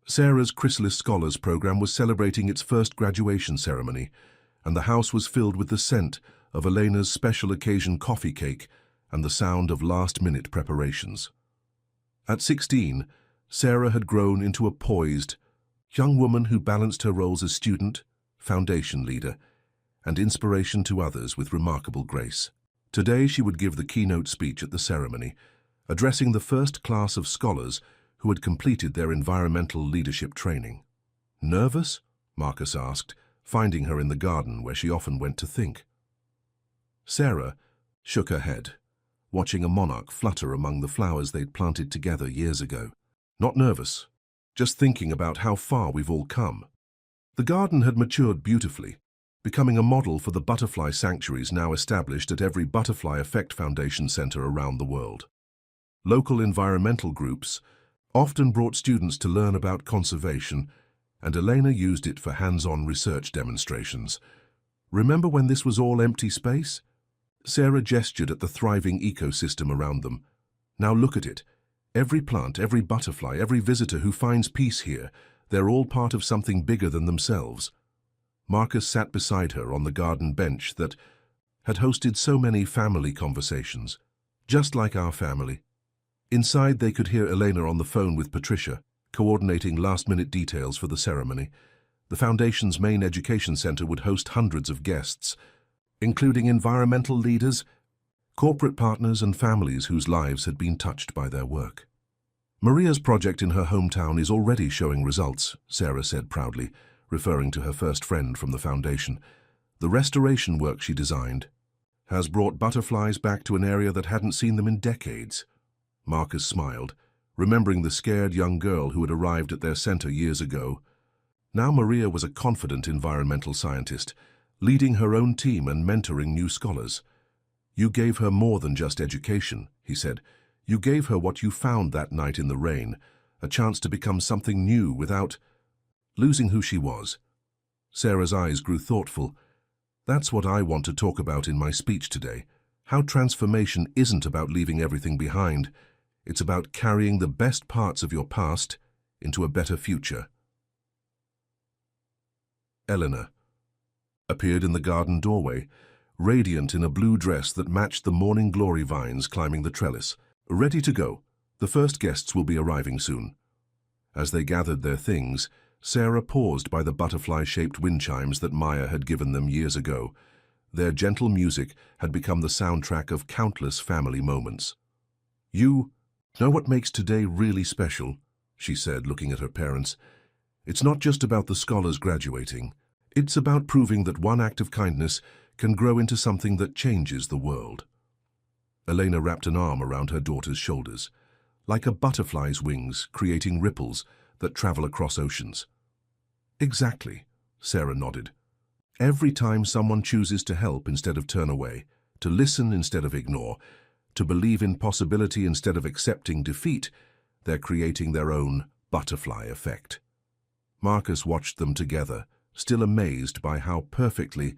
[SPEAKER 1] Sarah's Chrysalis Scholars program was celebrating its first graduation ceremony, and the house was filled with the scent of Elena's special occasion coffee cake and the sound of last-minute preparations. At 16, Sarah had grown into a poised, young woman who balanced her roles as student, foundation leader, and inspiration to others with remarkable grace. Today she would give the keynote speech at the ceremony, addressing the first class of scholars who had completed their environmental leadership training. Nervous? Marcus asked, finding her in the garden where she often went to think. Sarah shook her head, watching a monarch flutter among the flowers they'd planted together years ago. Not nervous, just thinking about how far we've all come. The garden had matured beautifully, becoming a model for the butterfly sanctuaries now established at every Butterfly Effect Foundation center around the world. Local environmental groups often brought students to learn about conservation, and Elena used it for hands-on research demonstrations. Remember when this was all empty space? Sarah gestured at the thriving ecosystem around them. Now look at it. Every plant, every butterfly, every visitor who finds peace here, they're all part of something bigger than themselves. Marcus sat beside her on the garden bench that had hosted so many family conversations, just like our family. Inside, they could hear Elena on the phone with Patricia, coordinating last-minute details for the ceremony. The Foundation's main education center would host hundreds of guests, including environmental leaders, corporate partners, and families whose lives had been touched by their work. Maria's project in her hometown is already showing results, Sarah said proudly, referring to her first friend from the Foundation. The restoration work she designed has brought butterflies back to an area that hadn't seen them in decades. Marcus smiled, remembering the scared young girl who had arrived at their center years ago. Now Maria was a confident environmental scientist, leading her own team and mentoring new scholars. You gave her more than just education, he said. You gave her what you found that night in the rain, a chance to become something new without losing who she was. Sarah's eyes grew thoughtful. That's what I want to talk about in my speech today. How transformation isn't about leaving everything behind. It's about carrying the best parts of your past into a better future. Eleanor appeared in the garden doorway, radiant in a blue dress that matched the morning glory vines climbing the trellis. Ready to go. The first guests will be arriving soon. As they gathered their things, Sarah paused by the butterfly-shaped wind chimes that Maya had given them years ago. Their gentle music had become the soundtrack of countless family moments. You know what makes today really special, she said, looking at her parents. It's not just about the scholars graduating. It's about proving that one act of kindness can grow into something that changes the world. Elena wrapped an arm around her daughter's shoulders, like a butterfly's wings creating ripples that travel across oceans. Exactly, Sarah nodded. Every time someone chooses to help instead of turn away, to listen instead of ignore, to believe in possibility instead of accepting defeat, they're creating their own butterfly effect. Marcus watched them together, still amazed by how perfectly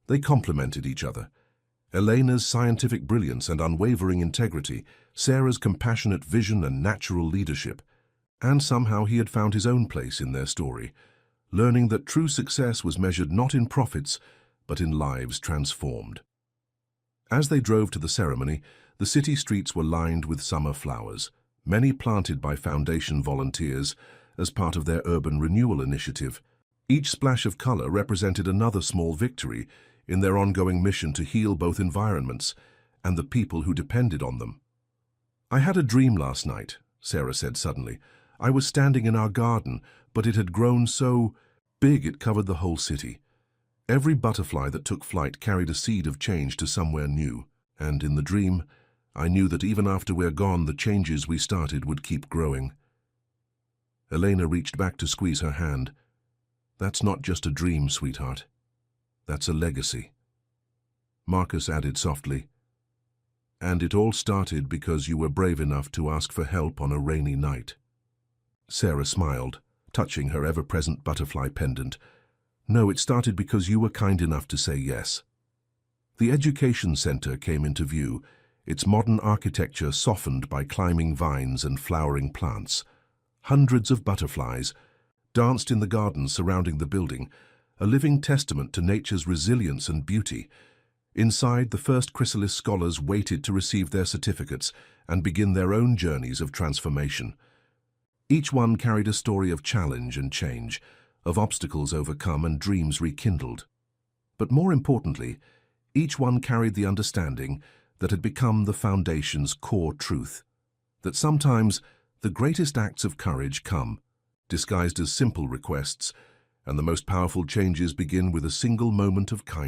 [SPEAKER 1] they complemented each other. Elena's scientific brilliance and unwavering integrity, Sarah's compassionate vision and natural leadership. And somehow he had found his own place in their story, learning that true success was measured not in profits, but in lives transformed. As they drove to the ceremony, the city streets were lined with summer flowers, many planted by Foundation volunteers as part of their urban renewal initiative. Each splash of color represented another small victory in their ongoing mission to heal both environments and the people who depended on them. "I had a dream last night," Sarah said suddenly. "I was standing in our garden, but it had grown so big it covered the whole city. Every butterfly that took flight carried a seed of change to somewhere new, and in the dream, I knew that even after we're gone, the changes we started would keep growing." Elena reached back to squeeze her hand. "That's not just a dream, sweetheart. That's a legacy." Marcus added softly, "And it all started because you were brave enough to ask for help on a rainy night." Sarah smiled, touching her ever-present butterfly pendant. "No, it started because you were kind enough to say yes." The education center came into view, its modern architecture softened by climbing vines and flowering plants. Hundreds of butterflies danced in the gardens surrounding the building, a living testament to nature's resilience and beauty. Inside, the first chrysalis scholars waited to receive their certificates and begin their own journeys of transformation. Each one carried a story of challenge and change, of obstacles overcome and dreams rekindled. But more importantly, each one carried the understanding that had become the Foundation's core truth, that sometimes the greatest acts of courage come, disguised as simple requests, and the most powerful changes begin with a single moment of kindness.